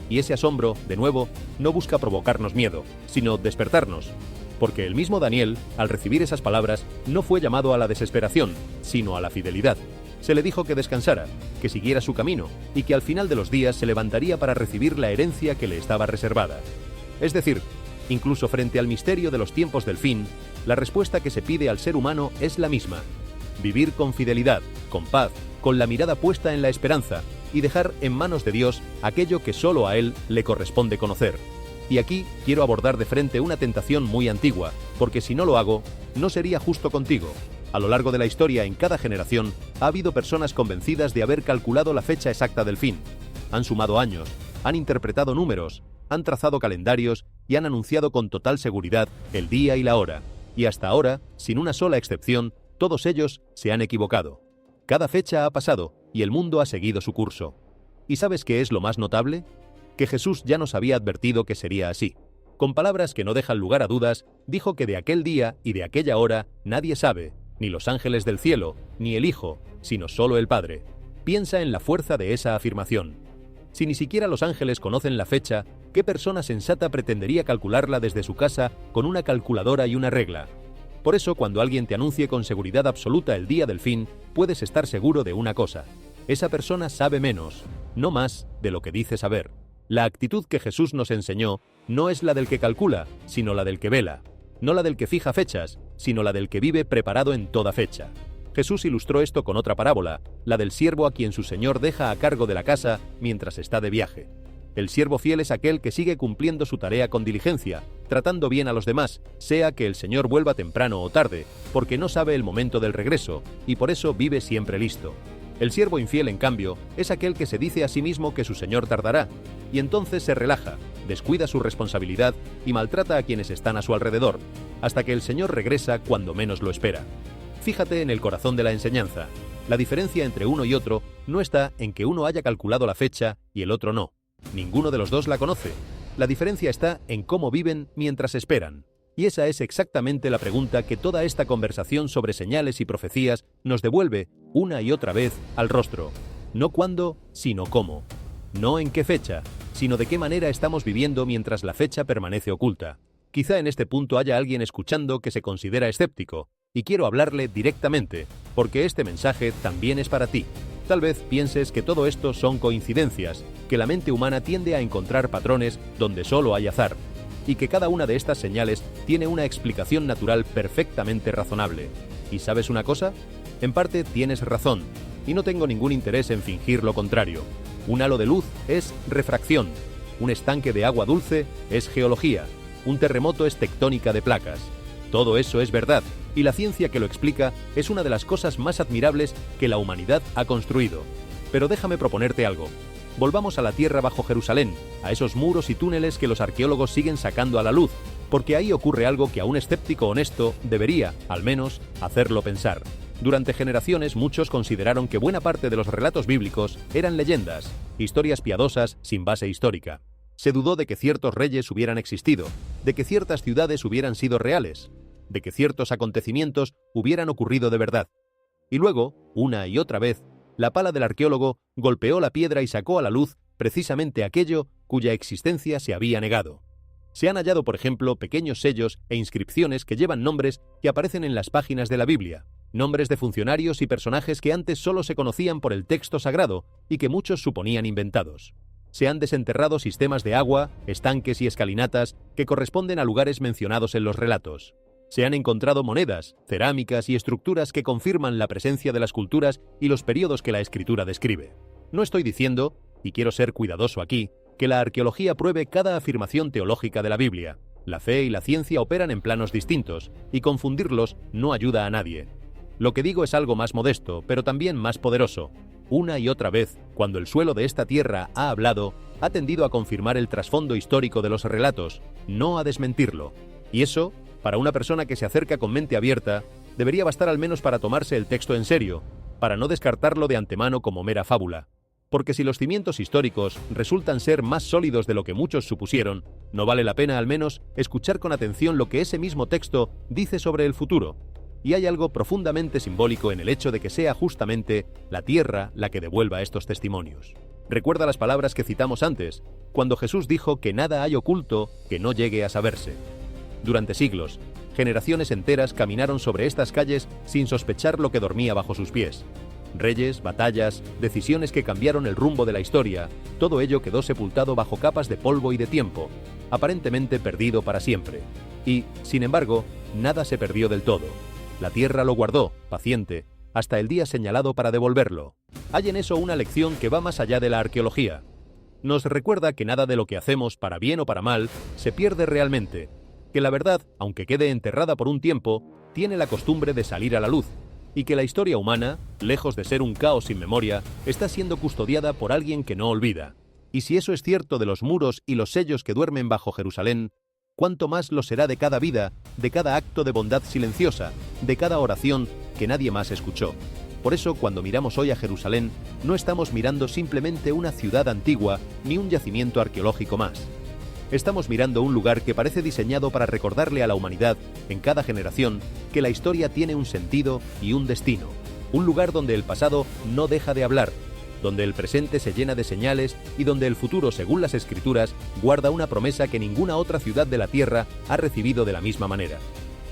S5: Y ese asombro, de nuevo, no busca provocarnos miedo, sino despertarnos. Porque el mismo Daniel, al recibir esas palabras, no fue llamado a la desesperación, sino a la fidelidad. Se le dijo que descansara, que siguiera su camino, y que al final de los días se levantaría para recibir la herencia que le estaba reservada. Es decir, incluso frente al misterio de los tiempos del fin, la respuesta que se pide al ser humano es la misma: vivir con fidelidad, con paz, con la mirada puesta en la esperanza, y dejar en manos de Dios aquello que solo a Él le corresponde conocer. Y aquí quiero abordar de frente una tentación muy antigua, porque si no lo hago, no sería justo contigo. A lo largo de la historia, en cada generación, ha habido personas convencidas de haber calculado la fecha exacta del fin. Han sumado años, han interpretado números, han trazado calendarios y han anunciado con total seguridad el día y la hora. Y hasta ahora, sin una sola excepción, todos ellos se han equivocado. Cada fecha ha pasado y el mundo ha seguido su curso. ¿Y sabes qué es lo más notable? Que Jesús ya nos había advertido que sería así. Con palabras que no dejan lugar a dudas, dijo que de aquel día y de aquella hora nadie sabe, ni los ángeles del cielo, ni el Hijo, sino solo el Padre. Piensa en la fuerza de esa afirmación. Si ni siquiera los ángeles conocen la fecha, ¿qué persona sensata pretendería calcularla desde su casa con una calculadora y una regla? Por eso, cuando alguien te anuncie con seguridad absoluta el día del fin, puedes estar seguro de una cosa: esa persona sabe menos, no más, de lo que dice saber. La actitud que Jesús nos enseñó no es la del que calcula, sino la del que vela. No la del que fija fechas, sino la del que vive preparado en toda fecha. Jesús ilustró esto con otra parábola, la del siervo a quien su señor deja a cargo de la casa mientras está de viaje. El siervo fiel es aquel que sigue cumpliendo su tarea con diligencia, tratando bien a los demás, sea que el señor vuelva temprano o tarde, porque no sabe el momento del regreso, y por eso vive siempre listo. El siervo infiel, en cambio, es aquel que se dice a sí mismo que su señor tardará, y entonces se relaja, descuida su responsabilidad y maltrata a quienes están a su alrededor, hasta que el señor regresa cuando menos lo espera. Fíjate en el corazón de la enseñanza. La diferencia entre uno y otro no está en que uno haya calculado la fecha y el otro no. Ninguno de los dos la conoce. La diferencia está en cómo viven mientras esperan. Y esa es exactamente la pregunta que toda esta conversación sobre señales y profecías nos devuelve una y otra vez al rostro. No cuándo, sino cómo. No en qué fecha, sino de qué manera estamos viviendo mientras la fecha permanece oculta. Quizá en este punto haya alguien escuchando que se considera escéptico, y quiero hablarle directamente, porque este mensaje también es para ti. Tal vez pienses que todo esto son coincidencias, que la mente humana tiende a encontrar patrones donde solo hay azar, y que cada una de estas señales tiene una explicación natural perfectamente razonable. ¿Y sabes una cosa? En parte tienes razón, y no tengo ningún interés en fingir lo contrario. Un halo de luz es refracción, un estanque de agua dulce es geología, un terremoto es tectónica de placas. Todo eso es verdad, y la ciencia que lo explica es una de las cosas más admirables que la humanidad ha construido. Pero déjame proponerte algo. Volvamos a la tierra bajo Jerusalén, a esos muros y túneles que los arqueólogos siguen sacando a la luz, porque ahí ocurre algo que a un escéptico honesto debería, al menos, hacerlo pensar. Durante generaciones muchos consideraron que buena parte de los relatos bíblicos eran leyendas, historias piadosas sin base histórica. Se dudó de que ciertos reyes hubieran existido, de que ciertas ciudades hubieran sido reales, de que ciertos acontecimientos hubieran ocurrido de verdad. Y luego, una y otra vez, la pala del arqueólogo golpeó la piedra y sacó a la luz precisamente aquello cuya existencia se había negado. Se han hallado, por ejemplo, pequeños sellos e inscripciones que llevan nombres que aparecen en las páginas de la Biblia, nombres de funcionarios y personajes que antes solo se conocían por el texto sagrado y que muchos suponían inventados. Se han desenterrado sistemas de agua, estanques y escalinatas que corresponden a lugares mencionados en los relatos. Se han encontrado monedas, cerámicas y estructuras que confirman la presencia de las culturas y los periodos que la escritura describe. No estoy diciendo, y quiero ser cuidadoso aquí, que la arqueología pruebe cada afirmación teológica de la Biblia. La fe y la ciencia operan en planos distintos, y confundirlos no ayuda a nadie. Lo que digo es algo más modesto, pero también más poderoso. Una y otra vez, cuando el suelo de esta tierra ha hablado, ha tendido a confirmar el trasfondo histórico de los relatos, no a desmentirlo. Y eso, para una persona que se acerca con mente abierta, debería bastar al menos para tomarse el texto en serio, para no descartarlo de antemano como mera fábula. Porque si los cimientos históricos resultan ser más sólidos de lo que muchos supusieron, no vale la pena al menos escuchar con atención lo que ese mismo texto dice sobre el futuro. Y hay algo profundamente simbólico en el hecho de que sea justamente la tierra la que devuelva estos testimonios. Recuerda las palabras que citamos antes, cuando Jesús dijo que nada hay oculto que no llegue a saberse. Durante siglos, generaciones enteras caminaron sobre estas calles sin sospechar lo que dormía bajo sus pies. Reyes, batallas, decisiones que cambiaron el rumbo de la historia, todo ello quedó sepultado bajo capas de polvo y de tiempo, aparentemente perdido para siempre. Y, sin embargo, nada se perdió del todo. La tierra lo guardó, paciente, hasta el día señalado para devolverlo. Hay en eso una lección que va más allá de la arqueología. Nos recuerda que nada de lo que hacemos, para bien o para mal, se pierde realmente, que la verdad, aunque quede enterrada por un tiempo, tiene la costumbre de salir a la luz, y que la historia humana, lejos de ser un caos sin memoria, está siendo custodiada por alguien que no olvida. Y si eso es cierto de los muros y los sellos que duermen bajo Jerusalén, cuánto más lo será de cada vida, de cada acto de bondad silenciosa, de cada oración que nadie más escuchó. Por eso, cuando miramos hoy a Jerusalén, no estamos mirando simplemente una ciudad antigua ni un yacimiento arqueológico más. Estamos mirando un lugar que parece diseñado para recordarle a la humanidad, en cada generación, que la historia tiene un sentido y un destino. Un lugar donde el pasado no deja de hablar, donde el presente se llena de señales y donde el futuro, según las Escrituras, guarda una promesa que ninguna otra ciudad de la tierra ha recibido de la misma manera.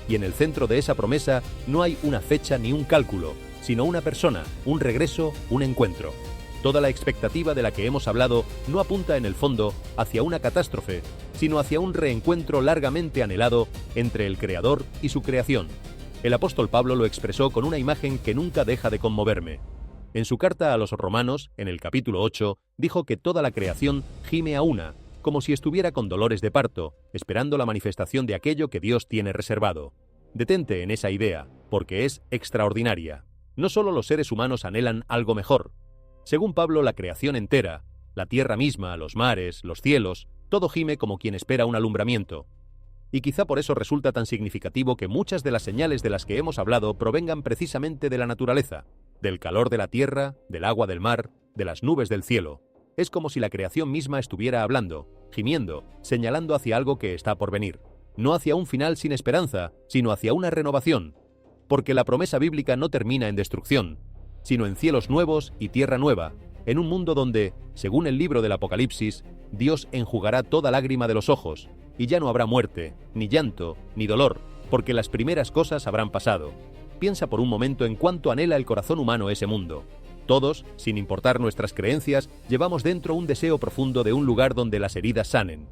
S5: y en el centro de esa promesa no hay una fecha ni un cálculo, sino una persona, un regreso, un encuentro. Toda la expectativa de la que hemos hablado no apunta en el fondo hacia una catástrofe, sino hacia un reencuentro largamente anhelado entre el Creador y su creación. El apóstol Pablo lo expresó con una imagen que nunca deja de conmoverme. En su carta a los Romanos, en el capítulo 8, dijo que toda la creación gime a una, como si estuviera con dolores de parto, esperando la manifestación de aquello que Dios tiene reservado. Detente en esa idea, porque es extraordinaria. No solo los seres humanos anhelan algo mejor. Según Pablo, la creación entera, la tierra misma, los mares, los cielos, todo gime como quien espera un alumbramiento. Y quizá por eso resulta tan significativo que muchas de las señales de las que hemos hablado provengan precisamente de la naturaleza, del calor de la tierra, del agua del mar, de las nubes del cielo. Es como si la creación misma estuviera hablando, gimiendo, señalando hacia algo que está por venir. No hacia un final sin esperanza, sino hacia una renovación. Porque la promesa bíblica no termina en destrucción, sino en cielos nuevos y tierra nueva, en un mundo donde, según el libro del Apocalipsis, Dios enjugará toda lágrima de los ojos, y ya no habrá muerte, ni llanto, ni dolor, porque las primeras cosas habrán pasado. Piensa por un momento en cuánto anhela el corazón humano ese mundo. Todos, sin importar nuestras creencias, llevamos dentro un deseo profundo de un lugar donde las heridas sanen,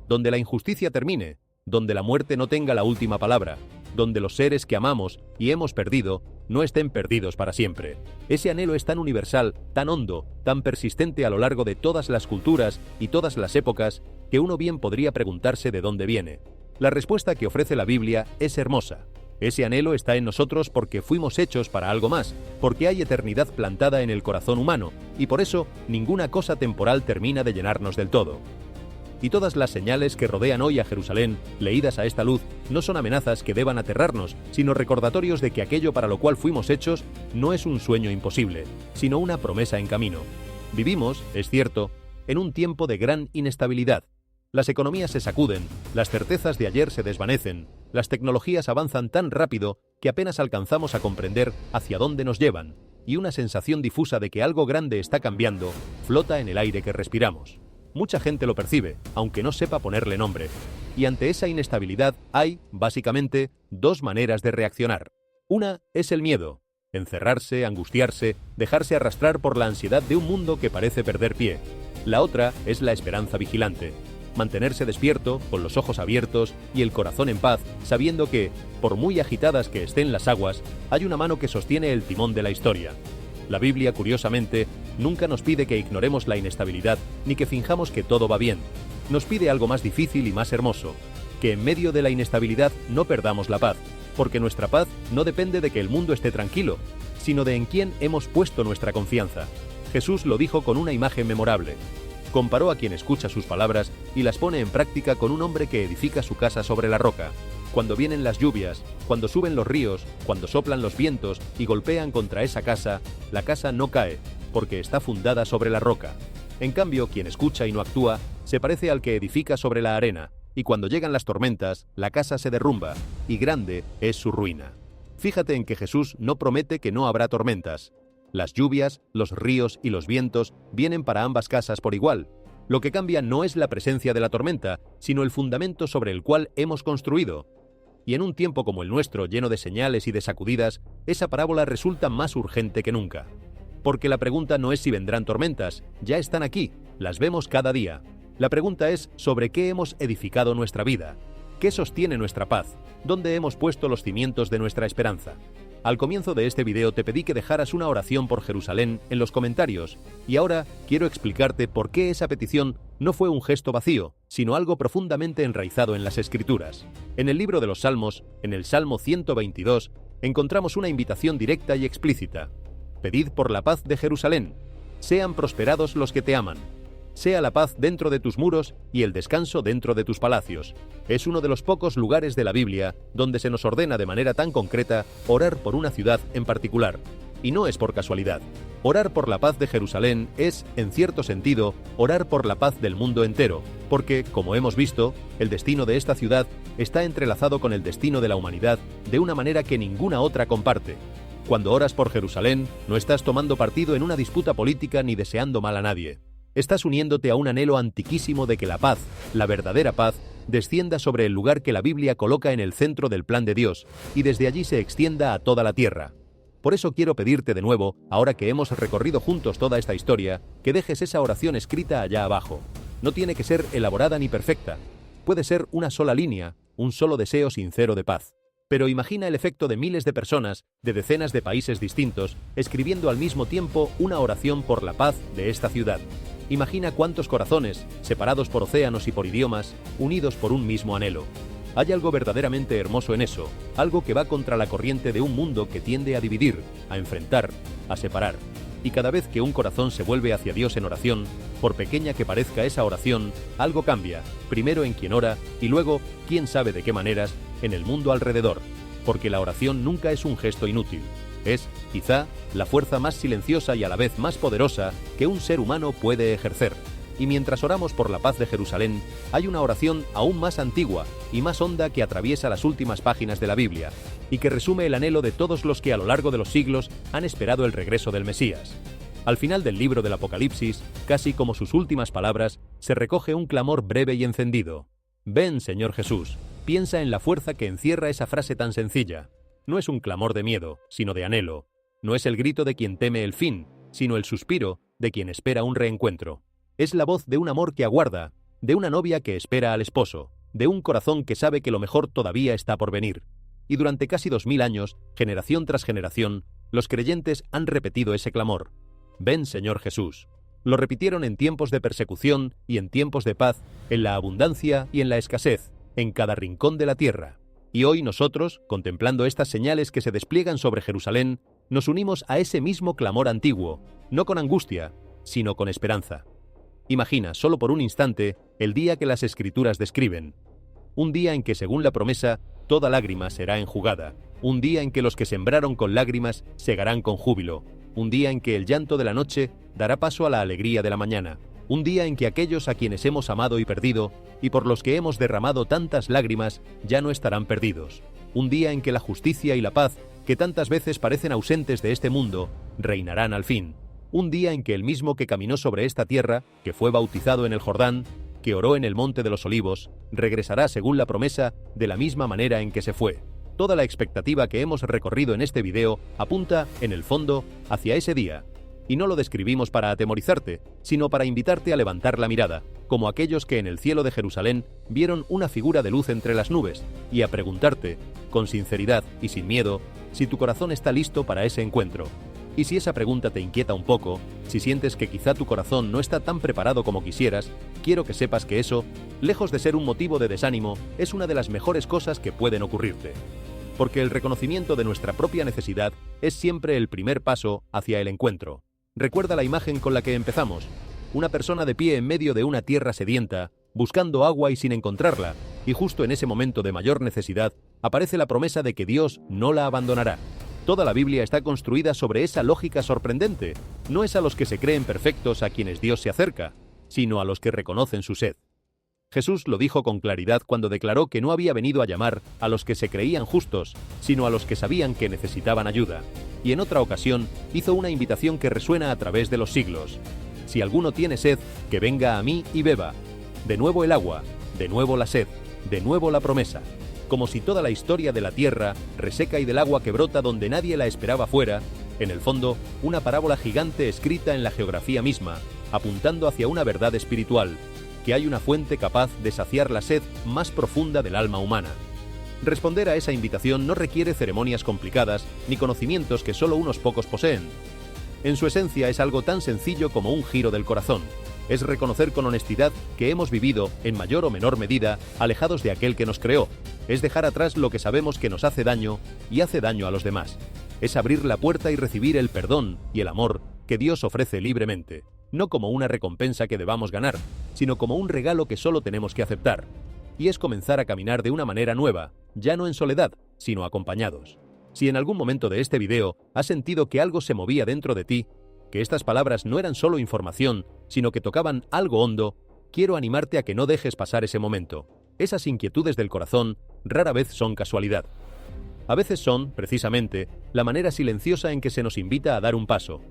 S5: donde la injusticia termine, donde la muerte no tenga la última palabra, donde los seres que amamos y hemos perdido no estén perdidos para siempre. Ese anhelo es tan universal, tan hondo, tan persistente a lo largo de todas las culturas y todas las épocas, que uno bien podría preguntarse de dónde viene. La respuesta que ofrece la Biblia es hermosa. Ese anhelo está en nosotros porque fuimos hechos para algo más, porque hay eternidad plantada en el corazón humano, y por eso ninguna cosa temporal termina de llenarnos del todo. Y todas las señales que rodean hoy a Jerusalén, leídas a esta luz, no son amenazas que deban aterrarnos, sino recordatorios de que aquello para lo cual fuimos hechos no es un sueño imposible, sino una promesa en camino. Vivimos, es cierto, en un tiempo de gran inestabilidad. Las economías se sacuden, las certezas de ayer se desvanecen, las tecnologías avanzan tan rápido que apenas alcanzamos a comprender hacia dónde nos llevan, y una sensación difusa de que algo grande está cambiando flota en el aire que respiramos. Mucha gente lo percibe, aunque no sepa ponerle nombre. Y ante esa inestabilidad hay, básicamente, dos maneras de reaccionar. Una es el miedo, encerrarse, angustiarse, dejarse arrastrar por la ansiedad de un mundo que parece perder pie. La otra es la esperanza vigilante, mantenerse despierto, con los ojos abiertos y el corazón en paz, sabiendo que, por muy agitadas que estén las aguas, hay una mano que sostiene el timón de la historia. La Biblia, curiosamente, nunca nos pide que ignoremos la inestabilidad ni que finjamos que todo va bien. Nos pide algo más difícil y más hermoso, que en medio de la inestabilidad no perdamos la paz, porque nuestra paz no depende de que el mundo esté tranquilo, sino de en quién hemos puesto nuestra confianza. Jesús lo dijo con una imagen memorable. Comparó a quien escucha sus palabras y las pone en práctica con un hombre que edifica su casa sobre la roca. Cuando vienen las lluvias, cuando suben los ríos, cuando soplan los vientos y golpean contra esa casa, la casa no cae, porque está fundada sobre la roca. En cambio, quien escucha y no actúa, se parece al que edifica sobre la arena, y cuando llegan las tormentas, la casa se derrumba, y grande es su ruina. Fíjate en que Jesús no promete que no habrá tormentas. Las lluvias, los ríos y los vientos vienen para ambas casas por igual. Lo que cambia no es la presencia de la tormenta, sino el fundamento sobre el cual hemos construido. Y en un tiempo como el nuestro, lleno de señales y de sacudidas, esa parábola resulta más urgente que nunca. Porque la pregunta no es si vendrán tormentas, ya están aquí, las vemos cada día. La pregunta es sobre qué hemos edificado nuestra vida, qué sostiene nuestra paz, dónde hemos puesto los cimientos de nuestra esperanza. Al comienzo de este video te pedí que dejaras una oración por Jerusalén en los comentarios, y ahora quiero explicarte por qué esa petición no fue un gesto vacío, sino algo profundamente enraizado en las Escrituras. En el libro de los Salmos, en el Salmo 122, encontramos una invitación directa y explícita. Pedid por la paz de Jerusalén. Sean prosperados los que te aman. Sea la paz dentro de tus muros y el descanso dentro de tus palacios. Es uno de los pocos lugares de la Biblia donde se nos ordena de manera tan concreta orar por una ciudad en particular. Y no es por casualidad. Orar por la paz de Jerusalén es, en cierto sentido, orar por la paz del mundo entero, porque, como hemos visto, el destino de esta ciudad está entrelazado con el destino de la humanidad de una manera que ninguna otra comparte. Cuando oras por Jerusalén, no estás tomando partido en una disputa política ni deseando mal a nadie. Estás uniéndote a un anhelo antiquísimo de que la paz, la verdadera paz, descienda sobre el lugar que la Biblia coloca en el centro del plan de Dios y desde allí se extienda a toda la tierra. Por eso quiero pedirte de nuevo, ahora que hemos recorrido juntos toda esta historia, que dejes esa oración escrita allá abajo. No tiene que ser elaborada ni perfecta. Puede ser una sola línea, un solo deseo sincero de paz. Pero imagina el efecto de miles de personas, de decenas de países distintos, escribiendo al mismo tiempo una oración por la paz de esta ciudad. Imagina cuántos corazones, separados por océanos y por idiomas, unidos por un mismo anhelo. Hay algo verdaderamente hermoso en eso, algo que va contra la corriente de un mundo que tiende a dividir, a enfrentar, a separar. Y cada vez que un corazón se vuelve hacia Dios en oración, por pequeña que parezca esa oración, algo cambia, primero en quien ora y luego, quién sabe de qué maneras, en el mundo alrededor. Porque la oración nunca es un gesto inútil. Es, quizá, la fuerza más silenciosa y a la vez más poderosa que un ser humano puede ejercer. Y mientras oramos por la paz de Jerusalén, hay una oración aún más antigua y más honda que atraviesa las últimas páginas de la Biblia y que resume el anhelo de todos los que a lo largo de los siglos han esperado el regreso del Mesías. Al final del libro del Apocalipsis, casi como sus últimas palabras, se recoge un clamor breve y encendido. Ven, Señor Jesús. Piensa en la fuerza que encierra esa frase tan sencilla. No es un clamor de miedo, sino de anhelo. No es el grito de quien teme el fin, sino el suspiro de quien espera un reencuentro. Es la voz de un amor que aguarda, de una novia que espera al esposo, de un corazón que sabe que lo mejor todavía está por venir. Y durante casi 2000 años, generación tras generación, los creyentes han repetido ese clamor. Ven, Señor Jesús. Lo repitieron en tiempos de persecución y en tiempos de paz, en la abundancia y en la escasez, en cada rincón de la tierra. Y hoy nosotros, contemplando estas señales que se despliegan sobre Jerusalén, nos unimos a ese mismo clamor antiguo, no con angustia, sino con esperanza. Imagina, solo por un instante, el día que las Escrituras describen. Un día en que, según la promesa, toda lágrima será enjugada. Un día en que los que sembraron con lágrimas segarán con júbilo. Un día en que el llanto de la noche dará paso a la alegría de la mañana. Un día en que aquellos a quienes hemos amado y perdido, y por los que hemos derramado tantas lágrimas, ya no estarán perdidos. Un día en que la justicia y la paz, que tantas veces parecen ausentes de este mundo, reinarán al fin. Un día en que el mismo que caminó sobre esta tierra, que fue bautizado en el Jordán, que oró en el Monte de los Olivos, regresará según la promesa de la misma manera en que se fue. Toda la expectativa que hemos recorrido en este video apunta, en el fondo, hacia ese día. Y no lo describimos para atemorizarte, sino para invitarte a levantar la mirada, como aquellos que en el cielo de Jerusalén vieron una figura de luz entre las nubes, y a preguntarte, con sinceridad y sin miedo, si tu corazón está listo para ese encuentro. Y si esa pregunta te inquieta un poco, si sientes que quizá tu corazón no está tan preparado como quisieras, quiero que sepas que eso, lejos de ser un motivo de desánimo, es una de las mejores cosas que pueden ocurrirte. Porque el reconocimiento de nuestra propia necesidad es siempre el primer paso hacia el encuentro. Recuerda la imagen con la que empezamos. Una persona de pie en medio de una tierra sedienta, buscando agua y sin encontrarla, y justo en ese momento de mayor necesidad, aparece la promesa de que Dios no la abandonará. Toda la Biblia está construida sobre esa lógica sorprendente. No es a los que se creen perfectos a quienes Dios se acerca, sino a los que reconocen su sed. Jesús lo dijo con claridad cuando declaró que no había venido a llamar a los que se creían justos, sino a los que sabían que necesitaban ayuda. Y en otra ocasión hizo una invitación que resuena a través de los siglos. Si alguno tiene sed, que venga a mí y beba. De nuevo el agua, de nuevo la sed, de nuevo la promesa. Como si toda la historia de la tierra, reseca y del agua que brota donde nadie la esperaba fuera, en el fondo, una parábola gigante escrita en la geografía misma, apuntando hacia una verdad espiritual, que hay una fuente capaz de saciar la sed más profunda del alma humana. Responder a esa invitación no requiere ceremonias complicadas ni conocimientos que solo unos pocos poseen. En su esencia es algo tan sencillo como un giro del corazón. Es reconocer con honestidad que hemos vivido, en mayor o menor medida, alejados de aquel que nos creó. Es dejar atrás lo que sabemos que nos hace daño y hace daño a los demás. Es abrir la puerta y recibir el perdón y el amor que Dios ofrece libremente, no como una recompensa que debamos ganar, sino como un regalo que solo tenemos que aceptar. Y es comenzar a caminar de una manera nueva, ya no en soledad, sino acompañados. Si en algún momento de este video has sentido que algo se movía dentro de ti, que estas palabras no eran solo información, sino que tocaban algo hondo, quiero animarte a que no dejes pasar ese momento. Esas inquietudes del corazón rara vez son casualidad. A veces son, precisamente, la manera silenciosa en que se nos invita a dar un paso.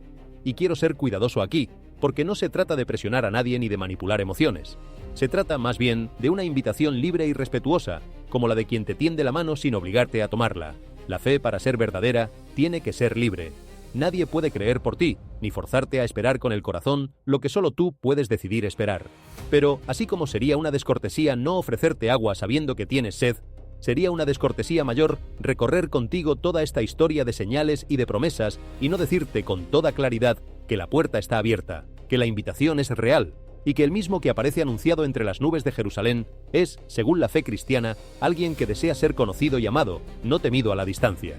S5: Y quiero ser cuidadoso aquí, porque no se trata de presionar a nadie ni de manipular emociones. Se trata más bien de una invitación libre y respetuosa, como la de quien te tiende la mano sin obligarte a tomarla. La fe, para ser verdadera, tiene que ser libre. Nadie puede creer por ti, ni forzarte a esperar con el corazón lo que solo tú puedes decidir esperar. Pero, así como sería una descortesía no ofrecerte agua sabiendo que tienes sed, sería una descortesía mayor recorrer contigo toda esta historia de señales y de promesas y no decirte con toda claridad que la puerta está abierta, que la invitación es real, y que el mismo que aparece anunciado entre las nubes de Jerusalén es, según la fe cristiana, alguien que desea ser conocido y amado, no temido a la distancia.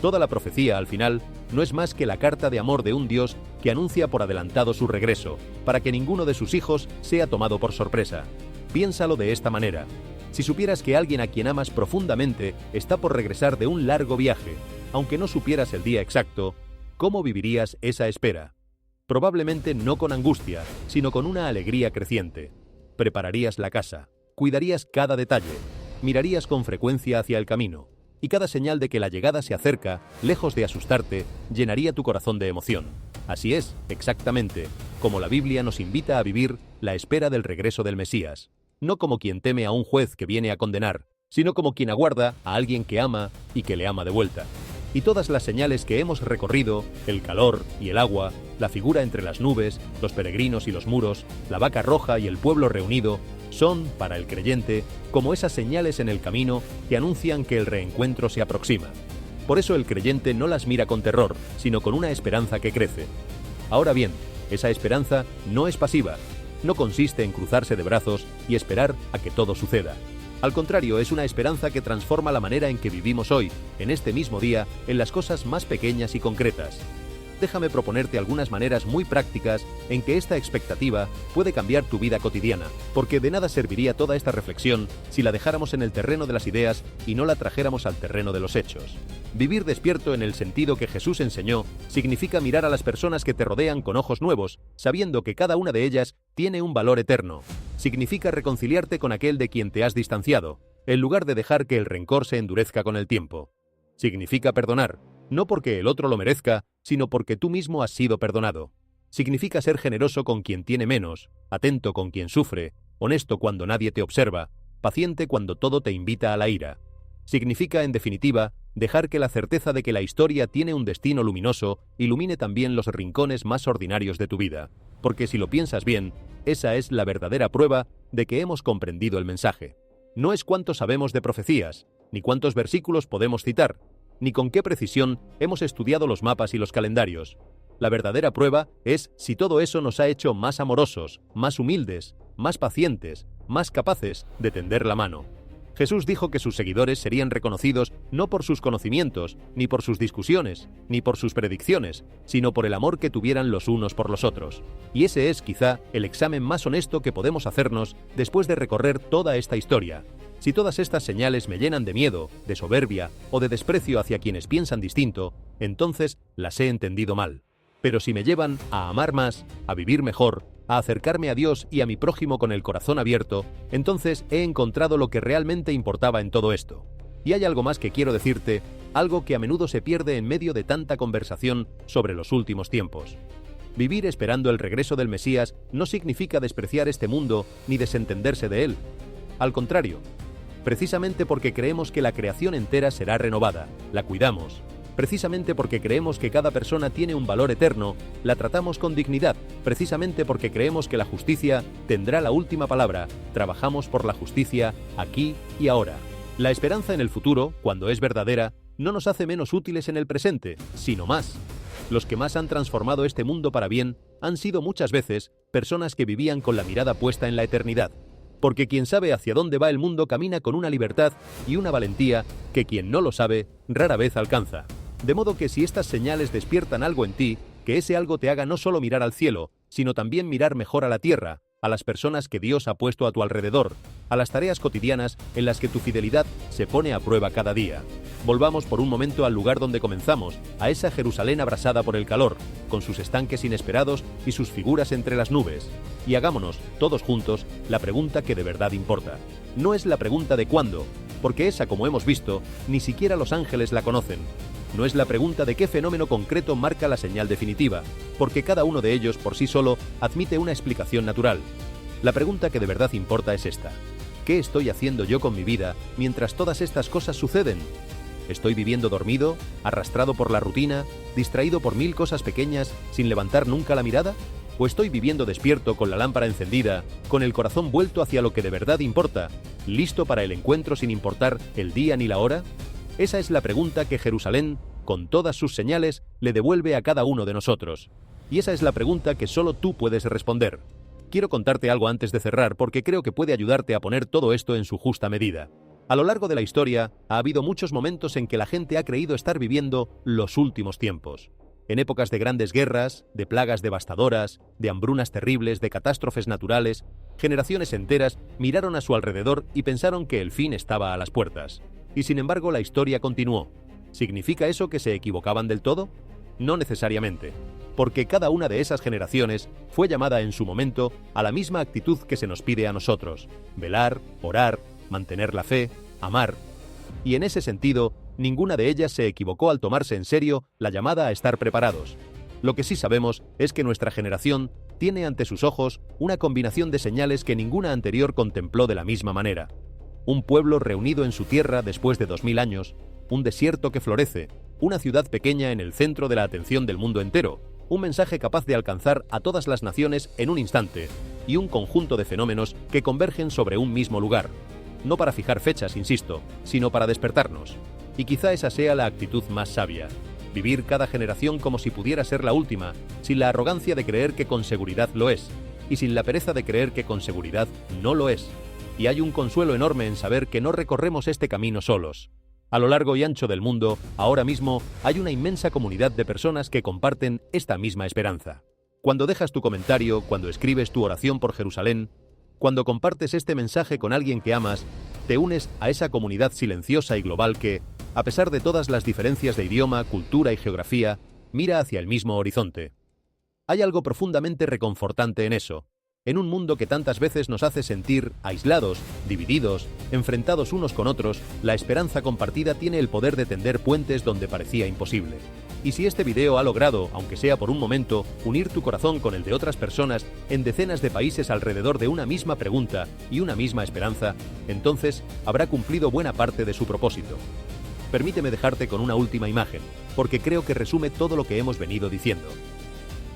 S5: Toda la profecía, al final, no es más que la carta de amor de un Dios que anuncia por adelantado su regreso, para que ninguno de sus hijos sea tomado por sorpresa. Piénsalo de esta manera. Si supieras que alguien a quien amas profundamente está por regresar de un largo viaje, aunque no supieras el día exacto, ¿cómo vivirías esa espera? Probablemente no con angustia, sino con una alegría creciente. Prepararías la casa, cuidarías cada detalle, mirarías con frecuencia hacia el camino, y cada señal de que la llegada se acerca, lejos de asustarte, llenaría tu corazón de emoción. Así es, exactamente, como la Biblia nos invita a vivir la espera del regreso del Mesías, no como quien teme a un juez que viene a condenar, sino como quien aguarda a alguien que ama y que le ama de vuelta. Y todas las señales que hemos recorrido, el calor y el agua, la figura entre las nubes, los peregrinos y los muros, la vaca roja y el pueblo reunido, son, para el creyente, como esas señales en el camino que anuncian que el reencuentro se aproxima. Por eso el creyente no las mira con terror, sino con una esperanza que crece. Ahora bien, esa esperanza no es pasiva, no consiste en cruzarse de brazos y esperar a que todo suceda. Al contrario, es una esperanza que transforma la manera en que vivimos hoy, en este mismo día, en las cosas más pequeñas y concretas. Déjame proponerte algunas maneras muy prácticas en que esta expectativa puede cambiar tu vida cotidiana, porque de nada serviría toda esta reflexión si la dejáramos en el terreno de las ideas y no la trajéramos al terreno de los hechos. Vivir despierto en el sentido que Jesús enseñó significa mirar a las personas que te rodean con ojos nuevos, sabiendo que cada una de ellas tiene un valor eterno. Significa reconciliarte con aquel de quien te has distanciado, en lugar de dejar que el rencor se endurezca con el tiempo. Significa perdonar, no porque el otro lo merezca, sino porque tú mismo has sido perdonado. Significa ser generoso con quien tiene menos, atento con quien sufre, honesto cuando nadie te observa, paciente cuando todo te invita a la ira. Significa, en definitiva, dejar que la certeza de que la historia tiene un destino luminoso ilumine también los rincones más ordinarios de tu vida. Porque si lo piensas bien, esa es la verdadera prueba de que hemos comprendido el mensaje. No es cuánto sabemos de profecías, ni cuántos versículos podemos citar, ni con qué precisión hemos estudiado los mapas y los calendarios. La verdadera prueba es si todo eso nos ha hecho más amorosos, más humildes, más pacientes, más capaces de tender la mano. Jesús dijo que sus seguidores serían reconocidos no por sus conocimientos, ni por sus discusiones, ni por sus predicciones, sino por el amor que tuvieran los unos por los otros. Y ese es, quizá, el examen más honesto que podemos hacernos después de recorrer toda esta historia. Si todas estas señales me llenan de miedo, de soberbia o de desprecio hacia quienes piensan distinto, entonces las he entendido mal. Pero si me llevan a amar más, a vivir mejor, a acercarme a Dios y a mi prójimo con el corazón abierto, entonces he encontrado lo que realmente importaba en todo esto. Y hay algo más que quiero decirte, algo que a menudo se pierde en medio de tanta conversación sobre los últimos tiempos. Vivir esperando el regreso del Mesías no significa despreciar este mundo ni desentenderse de él. Al contrario, precisamente porque creemos que la creación entera será renovada, la cuidamos. Precisamente porque creemos que cada persona tiene un valor eterno, la tratamos con dignidad. Precisamente porque creemos que la justicia tendrá la última palabra, trabajamos por la justicia aquí y ahora. La esperanza en el futuro, cuando es verdadera, no nos hace menos útiles en el presente, sino más. Los que más han transformado este mundo para bien han sido muchas veces personas que vivían con la mirada puesta en la eternidad. Porque quien sabe hacia dónde va el mundo camina con una libertad y una valentía que quien no lo sabe rara vez alcanza. De modo que si estas señales despiertan algo en ti, que ese algo te haga no solo mirar al cielo, sino también mirar mejor a la tierra, a las personas que Dios ha puesto a tu alrededor, a las tareas cotidianas en las que tu fidelidad se pone a prueba cada día. Volvamos por un momento al lugar donde comenzamos, a esa Jerusalén abrasada por el calor, con sus estanques inesperados y sus figuras entre las nubes. Y hagámonos, todos juntos, la pregunta que de verdad importa. No es la pregunta de cuándo, porque esa, como hemos visto, ni siquiera los ángeles la conocen. No es la pregunta de qué fenómeno concreto marca la señal definitiva, porque cada uno de ellos por sí solo admite una explicación natural. La pregunta que de verdad importa es esta: ¿qué estoy haciendo yo con mi vida mientras todas estas cosas suceden? ¿Estoy viviendo dormido, arrastrado por la rutina, distraído por 1000 cosas pequeñas, sin levantar nunca la mirada? ¿O estoy viviendo despierto con la lámpara encendida, con el corazón vuelto hacia lo que de verdad importa, listo para el encuentro sin importar el día ni la hora? Esa es la pregunta que Jerusalén, con todas sus señales, le devuelve a cada uno de nosotros. Y esa es la pregunta que solo tú puedes responder. Quiero contarte algo antes de cerrar porque creo que puede ayudarte a poner todo esto en su justa medida. A lo largo de la historia, ha habido muchos momentos en que la gente ha creído estar viviendo los últimos tiempos. En épocas de grandes guerras, de plagas devastadoras, de hambrunas terribles, de catástrofes naturales, generaciones enteras miraron a su alrededor y pensaron que el fin estaba a las puertas. Y sin embargo, la historia continuó. ¿Significa eso que se equivocaban del todo? No necesariamente, porque cada una de esas generaciones fue llamada en su momento a la misma actitud que se nos pide a nosotros: velar, orar, mantener la fe, amar. Y en ese sentido, ninguna de ellas se equivocó al tomarse en serio la llamada a estar preparados. Lo que sí sabemos es que nuestra generación tiene ante sus ojos una combinación de señales que ninguna anterior contempló de la misma manera. Un pueblo reunido en su tierra después de 2000 años, un desierto que florece, una ciudad pequeña en el centro de la atención del mundo entero, un mensaje capaz de alcanzar a todas las naciones en un instante, y un conjunto de fenómenos que convergen sobre un mismo lugar. No para fijar fechas, insisto, sino para despertarnos. Y quizá esa sea la actitud más sabia: vivir cada generación como si pudiera ser la última, sin la arrogancia de creer que con seguridad lo es, y sin la pereza de creer que con seguridad no lo es. Y hay un consuelo enorme en saber que no recorremos este camino solos. A lo largo y ancho del mundo, ahora mismo, hay una inmensa comunidad de personas que comparten esta misma esperanza. Cuando dejas tu comentario, cuando escribes tu oración por Jerusalén, cuando compartes este mensaje con alguien que amas, te unes a esa comunidad silenciosa y global que, a pesar de todas las diferencias de idioma, cultura y geografía, mira hacia el mismo horizonte. Hay algo profundamente reconfortante en eso. En un mundo que tantas veces nos hace sentir aislados, divididos, enfrentados unos con otros, la esperanza compartida tiene el poder de tender puentes donde parecía imposible. Y si este video ha logrado, aunque sea por un momento, unir tu corazón con el de otras personas en decenas de países alrededor de una misma pregunta y una misma esperanza, entonces habrá cumplido buena parte de su propósito. Permíteme dejarte con una última imagen, porque creo que resume todo lo que hemos venido diciendo.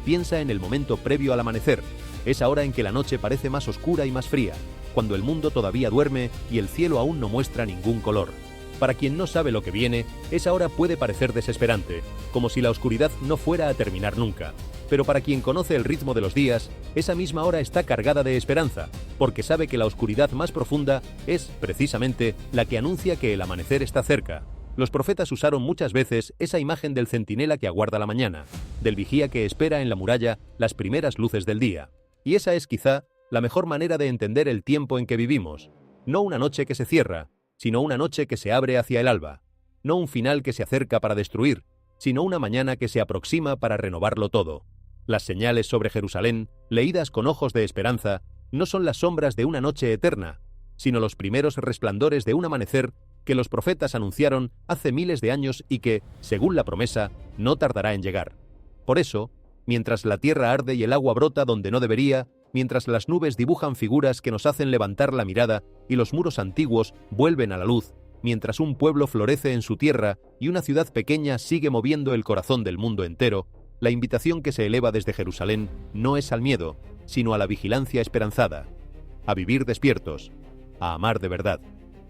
S5: Piensa en el momento previo al amanecer, esa hora en que la noche parece más oscura y más fría, cuando el mundo todavía duerme y el cielo aún no muestra ningún color. Para quien no sabe lo que viene, esa hora puede parecer desesperante, como si la oscuridad no fuera a terminar nunca. Pero para quien conoce el ritmo de los días, esa misma hora está cargada de esperanza, porque sabe que la oscuridad más profunda es, precisamente, la que anuncia que el amanecer está cerca. Los profetas usaron muchas veces esa imagen del centinela que aguarda la mañana, del vigía que espera en la muralla las primeras luces del día. Y esa es quizá la mejor manera de entender el tiempo en que vivimos. No una noche que se cierra, sino una noche que se abre hacia el alba. No un final que se acerca para destruir, sino una mañana que se aproxima para renovarlo todo. Las señales sobre Jerusalén, leídas con ojos de esperanza, no son las sombras de una noche eterna, sino los primeros resplandores de un amanecer que los profetas anunciaron hace miles de años y que, según la promesa, no tardará en llegar. Por eso, mientras la tierra arde y el agua brota donde no debería, mientras las nubes dibujan figuras que nos hacen levantar la mirada y los muros antiguos vuelven a la luz, mientras un pueblo florece en su tierra y una ciudad pequeña sigue moviendo el corazón del mundo entero, la invitación que se eleva desde Jerusalén no es al miedo, sino a la vigilancia esperanzada, a vivir despiertos, a amar de verdad,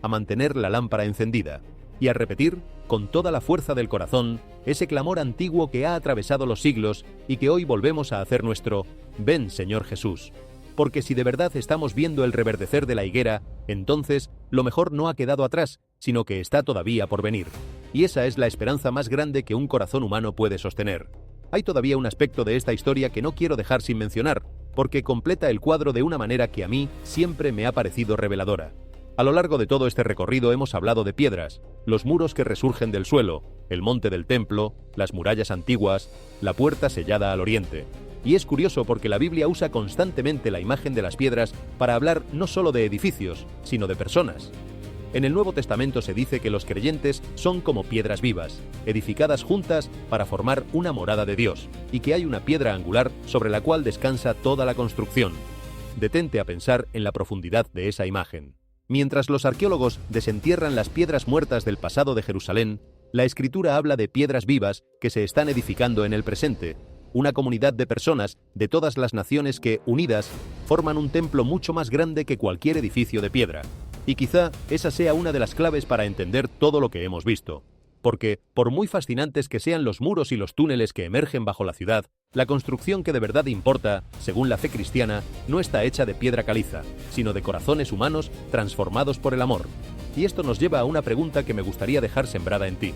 S5: a mantener la lámpara encendida y a repetir, con toda la fuerza del corazón, ese clamor antiguo que ha atravesado los siglos y que hoy volvemos a hacer nuestro: «Ven, Señor Jesús». Porque si de verdad estamos viendo el reverdecer de la higuera, entonces lo mejor no ha quedado atrás, sino que está todavía por venir. Y esa es la esperanza más grande que un corazón humano puede sostener. Hay todavía un aspecto de esta historia que no quiero dejar sin mencionar, porque completa el cuadro de una manera que a mí siempre me ha parecido reveladora. A lo largo de todo este recorrido hemos hablado de piedras, los muros que resurgen del suelo, el monte del templo, las murallas antiguas, la puerta sellada al oriente. Y es curioso porque la Biblia usa constantemente la imagen de las piedras para hablar no solo de edificios, sino de personas. En el Nuevo Testamento se dice que los creyentes son como piedras vivas, edificadas juntas para formar una morada de Dios, y que hay una piedra angular sobre la cual descansa toda la construcción. Detente a pensar en la profundidad de esa imagen. Mientras los arqueólogos desentierran las piedras muertas del pasado de Jerusalén, la Escritura habla de piedras vivas que se están edificando en el presente, una comunidad de personas de todas las naciones que, unidas, forman un templo mucho más grande que cualquier edificio de piedra. Y quizá esa sea una de las claves para entender todo lo que hemos visto. Porque, por muy fascinantes que sean los muros y los túneles que emergen bajo la ciudad, la construcción que de verdad importa, según la fe cristiana, no está hecha de piedra caliza, sino de corazones humanos transformados por el amor. Y esto nos lleva a una pregunta que me gustaría dejar sembrada en ti.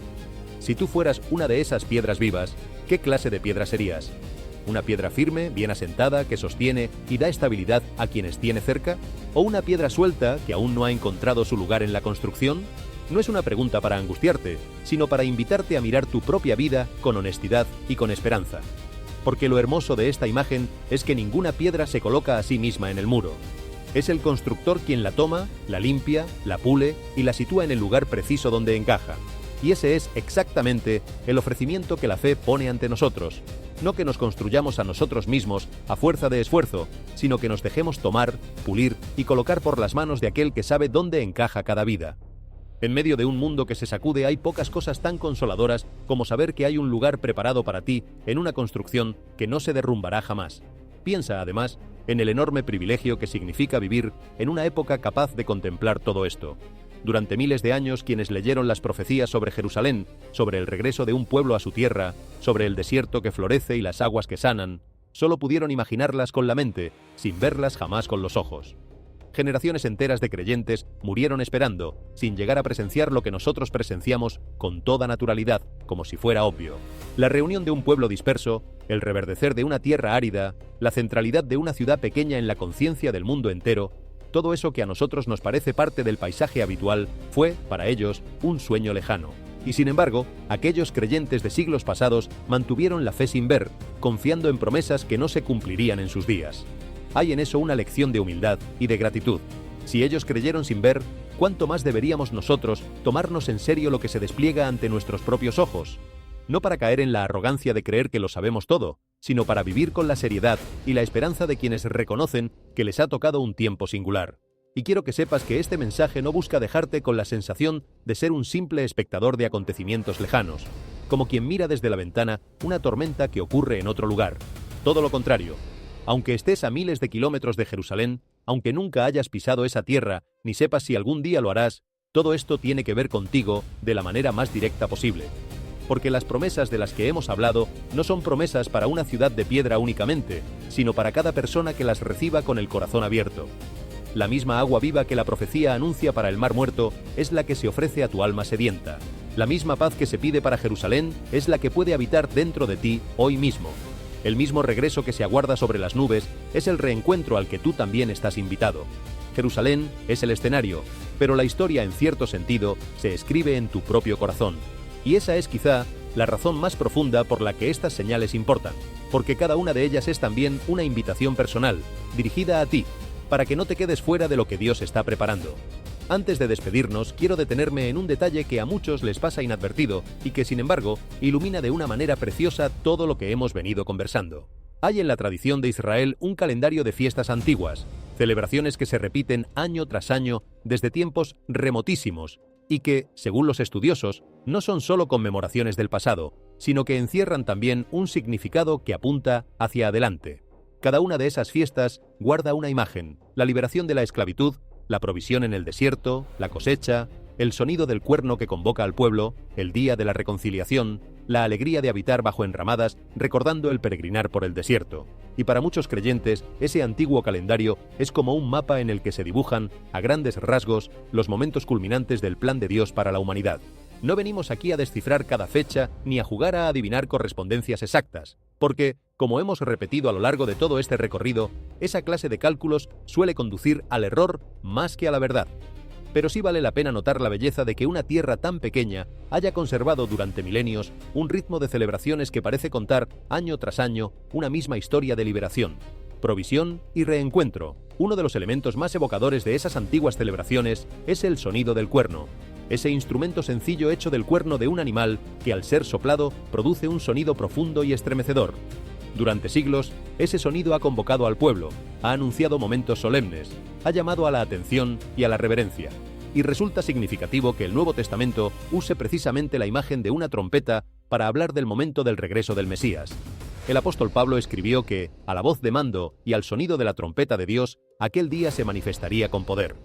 S5: Si tú fueras una de esas piedras vivas, ¿qué clase de piedra serías? ¿Una piedra firme, bien asentada, que sostiene y da estabilidad a quienes tiene cerca? ¿O una piedra suelta que aún no ha encontrado su lugar en la construcción? No es una pregunta para angustiarte, sino para invitarte a mirar tu propia vida con honestidad y con esperanza. Porque lo hermoso de esta imagen es que ninguna piedra se coloca a sí misma en el muro. Es el constructor quien la toma, la limpia, la pule y la sitúa en el lugar preciso donde encaja. Y ese es exactamente el ofrecimiento que la fe pone ante nosotros. No que nos construyamos a nosotros mismos a fuerza de esfuerzo, sino que nos dejemos tomar, pulir y colocar por las manos de aquel que sabe dónde encaja cada vida. En medio de un mundo que se sacude hay pocas cosas tan consoladoras como saber que hay un lugar preparado para ti en una construcción que no se derrumbará jamás. Piensa, además, en el enorme privilegio que significa vivir en una época capaz de contemplar todo esto. Durante miles de años, quienes leyeron las profecías sobre Jerusalén, sobre el regreso de un pueblo a su tierra, sobre el desierto que florece y las aguas que sanan, solo pudieron imaginarlas con la mente, sin verlas jamás con los ojos. Generaciones enteras de creyentes murieron esperando, sin llegar a presenciar lo que nosotros presenciamos con toda naturalidad, como si fuera obvio. La reunión de un pueblo disperso, el reverdecer de una tierra árida, la centralidad de una ciudad pequeña en la conciencia del mundo entero, todo eso que a nosotros nos parece parte del paisaje habitual fue, para ellos, un sueño lejano. Y sin embargo, aquellos creyentes de siglos pasados mantuvieron la fe sin ver, confiando en promesas que no se cumplirían en sus días. Hay en eso una lección de humildad y de gratitud. Si ellos creyeron sin ver, ¿cuánto más deberíamos nosotros tomarnos en serio lo que se despliega ante nuestros propios ojos? No para caer en la arrogancia de creer que lo sabemos todo, sino para vivir con la seriedad y la esperanza de quienes reconocen que les ha tocado un tiempo singular. Y quiero que sepas que este mensaje no busca dejarte con la sensación de ser un simple espectador de acontecimientos lejanos, como quien mira desde la ventana una tormenta que ocurre en otro lugar. Todo lo contrario. Aunque estés a miles de kilómetros de Jerusalén, aunque nunca hayas pisado esa tierra, ni sepas si algún día lo harás, todo esto tiene que ver contigo de la manera más directa posible. Porque las promesas de las que hemos hablado no son promesas para una ciudad de piedra únicamente, sino para cada persona que las reciba con el corazón abierto. La misma agua viva que la profecía anuncia para el Mar Muerto es la que se ofrece a tu alma sedienta. La misma paz que se pide para Jerusalén es la que puede habitar dentro de ti hoy mismo. El mismo regreso que se aguarda sobre las nubes es el reencuentro al que tú también estás invitado. Jerusalén es el escenario, pero la historia en cierto sentido se escribe en tu propio corazón. Y esa es quizá la razón más profunda por la que estas señales importan, porque cada una de ellas es también una invitación personal, dirigida a ti, para que no te quedes fuera de lo que Dios está preparando. Antes de despedirnos, quiero detenerme en un detalle que a muchos les pasa inadvertido y que, sin embargo, ilumina de una manera preciosa todo lo que hemos venido conversando. Hay en la tradición de Israel un calendario de fiestas antiguas, celebraciones que se repiten año tras año desde tiempos remotísimos y que, según los estudiosos, no son solo conmemoraciones del pasado, sino que encierran también un significado que apunta hacia adelante. Cada una de esas fiestas guarda una imagen: la liberación de la esclavitud, la provisión en el desierto, la cosecha, el sonido del cuerno que convoca al pueblo, el día de la reconciliación, la alegría de habitar bajo enramadas, recordando el peregrinar por el desierto. Y para muchos creyentes, ese antiguo calendario es como un mapa en el que se dibujan, a grandes rasgos, los momentos culminantes del plan de Dios para la humanidad. No venimos aquí a descifrar cada fecha ni a jugar a adivinar correspondencias exactas, porque, como hemos repetido a lo largo de todo este recorrido, esa clase de cálculos suele conducir al error más que a la verdad. Pero sí vale la pena notar la belleza de que una tierra tan pequeña haya conservado durante milenios un ritmo de celebraciones que parece contar, año tras año, una misma historia de liberación. provisión y reencuentro. Uno de los elementos más evocadores de esas antiguas celebraciones es el sonido del cuerno, ese instrumento sencillo hecho del cuerno de un animal que al ser soplado produce un sonido profundo y estremecedor. Durante siglos, ese sonido ha convocado al pueblo, ha anunciado momentos solemnes, ha llamado a la atención y a la reverencia. Y resulta significativo que el Nuevo Testamento use precisamente la imagen de una trompeta para hablar del momento del regreso del Mesías. El apóstol Pablo escribió que, a la voz de mando y al sonido de la trompeta de Dios, aquel día se manifestaría con poder.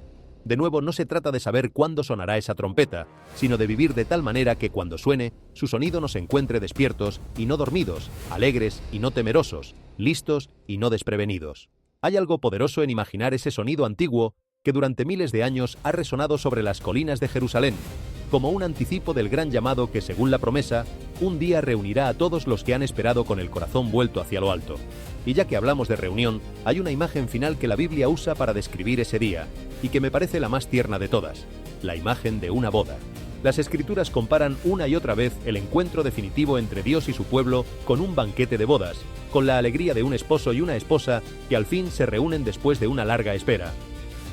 S5: De nuevo, no se trata de saber cuándo sonará esa trompeta, sino de vivir de tal manera que cuando suene, su sonido nos encuentre despiertos y no dormidos, alegres y no temerosos, listos y no desprevenidos. Hay algo poderoso en imaginar ese sonido antiguo que durante miles de años ha resonado sobre las colinas de Jerusalén, como un anticipo del gran llamado que, según la promesa, un día reunirá a todos los que han esperado con el corazón vuelto hacia lo alto. Y ya que hablamos de reunión, hay una imagen final que la Biblia usa para describir ese día, y que me parece la más tierna de todas, la imagen de una boda. Las Escrituras comparan una y otra vez el encuentro definitivo entre Dios y su pueblo con un banquete de bodas, con la alegría de un esposo y una esposa que al fin se reúnen después de una larga espera.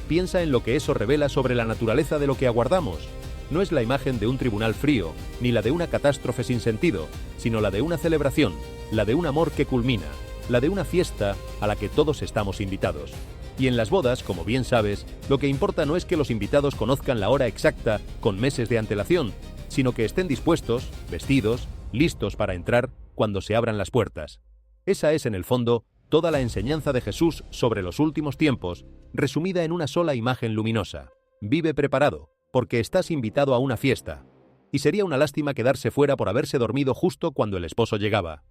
S5: Piensa en lo que eso revela sobre la naturaleza de lo que aguardamos. No es la imagen de un tribunal frío, ni la de una catástrofe sin sentido, sino la de una celebración, la de un amor que culmina, la de una fiesta a la que todos estamos invitados. Y en las bodas, como bien sabes, lo que importa no es que los invitados conozcan la hora exacta con meses de antelación, sino que estén dispuestos, vestidos, listos para entrar cuando se abran las puertas. Esa es, en el fondo, toda la enseñanza de Jesús sobre los últimos tiempos, resumida en una sola imagen luminosa. Vive preparado, porque estás invitado a una fiesta. Y sería una lástima quedarse fuera por haberse dormido justo cuando el esposo llegaba.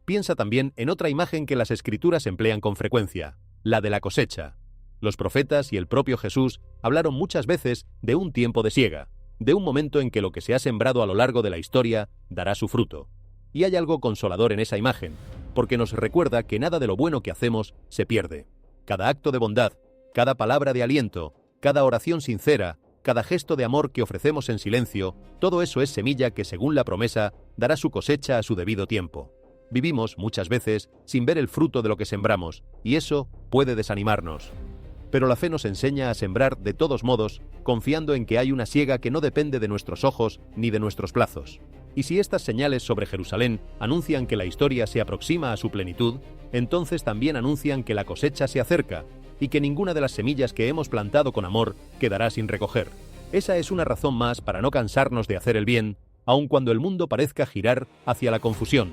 S5: Piensa también en otra imagen que las Escrituras emplean con frecuencia, la de la cosecha. Los profetas y el propio Jesús hablaron muchas veces de un tiempo de siega, de un momento en que lo que se ha sembrado a lo largo de la historia dará su fruto. Y hay algo consolador en esa imagen, porque nos recuerda que nada de lo bueno que hacemos se pierde. Cada acto de bondad, cada palabra de aliento, cada oración sincera, cada gesto de amor que ofrecemos en silencio, todo eso es semilla que, según la promesa, dará su cosecha a su debido tiempo. Vivimos, muchas veces, sin ver el fruto de lo que sembramos, y eso puede desanimarnos. Pero la fe nos enseña a sembrar de todos modos, confiando en que hay una siega que no depende de nuestros ojos ni de nuestros plazos. Y si estas señales sobre Jerusalén anuncian que la historia se aproxima a su plenitud, entonces también anuncian que la cosecha se acerca, y que ninguna de las semillas que hemos plantado con amor quedará sin recoger. Esa es una razón más para no cansarnos de hacer el bien, aun cuando el mundo parezca girar hacia la confusión.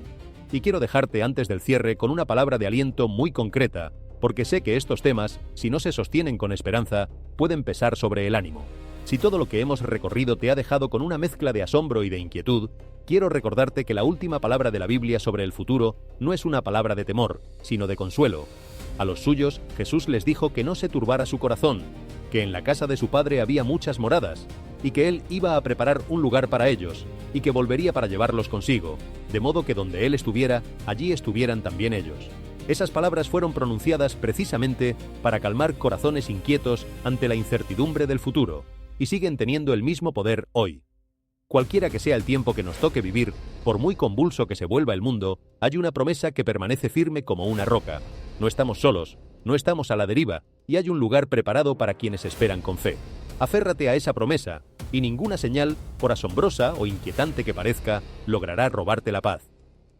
S5: Y quiero dejarte antes del cierre con una palabra de aliento muy concreta, porque sé que estos temas, si no se sostienen con esperanza, pueden pesar sobre el ánimo. Si todo lo que hemos recorrido te ha dejado con una mezcla de asombro y de inquietud, quiero recordarte que la última palabra de la Biblia sobre el futuro no es una palabra de temor, sino de consuelo. A los suyos, Jesús les dijo que no se turbara su corazón, que en la casa de su Padre había muchas moradas, y que Él iba a preparar un lugar para ellos, y que volvería para llevarlos consigo, de modo que donde Él estuviera, allí estuvieran también ellos. Esas palabras fueron pronunciadas precisamente para calmar corazones inquietos ante la incertidumbre del futuro, y siguen teniendo el mismo poder hoy. Cualquiera que sea el tiempo que nos toque vivir, por muy convulso que se vuelva el mundo, hay una promesa que permanece firme como una roca. No estamos solos, no estamos a la deriva, y hay un lugar preparado para quienes esperan con fe. Aférrate a esa promesa, y ninguna señal, por asombrosa o inquietante que parezca, logrará robarte la paz.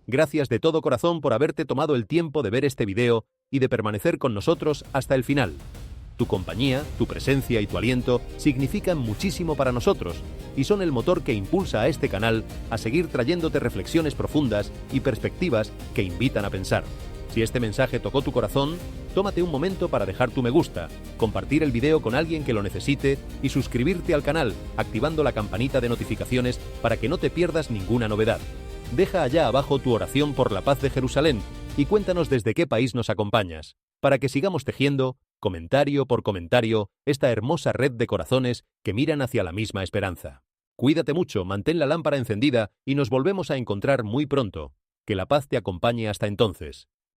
S5: Gracias de todo corazón por haberte tomado el tiempo de ver este video y de permanecer con nosotros hasta el final. Tu compañía, tu presencia y tu aliento significan muchísimo para nosotros y son el motor que impulsa a este canal a seguir trayéndote reflexiones profundas y perspectivas que invitan a pensar. Si este mensaje tocó tu corazón, tómate un momento para dejar tu me gusta, compartir el video con alguien que lo necesite y suscribirte al canal, activando la campanita de notificaciones para que no te pierdas ninguna novedad. Deja allá abajo tu oración por la paz de Jerusalén y cuéntanos desde qué país nos acompañas, para que sigamos tejiendo, comentario por comentario, esta hermosa red de corazones que miran hacia la misma esperanza. Cuídate mucho, mantén la lámpara encendida y nos volvemos a encontrar muy pronto. Que la paz te acompañe hasta entonces.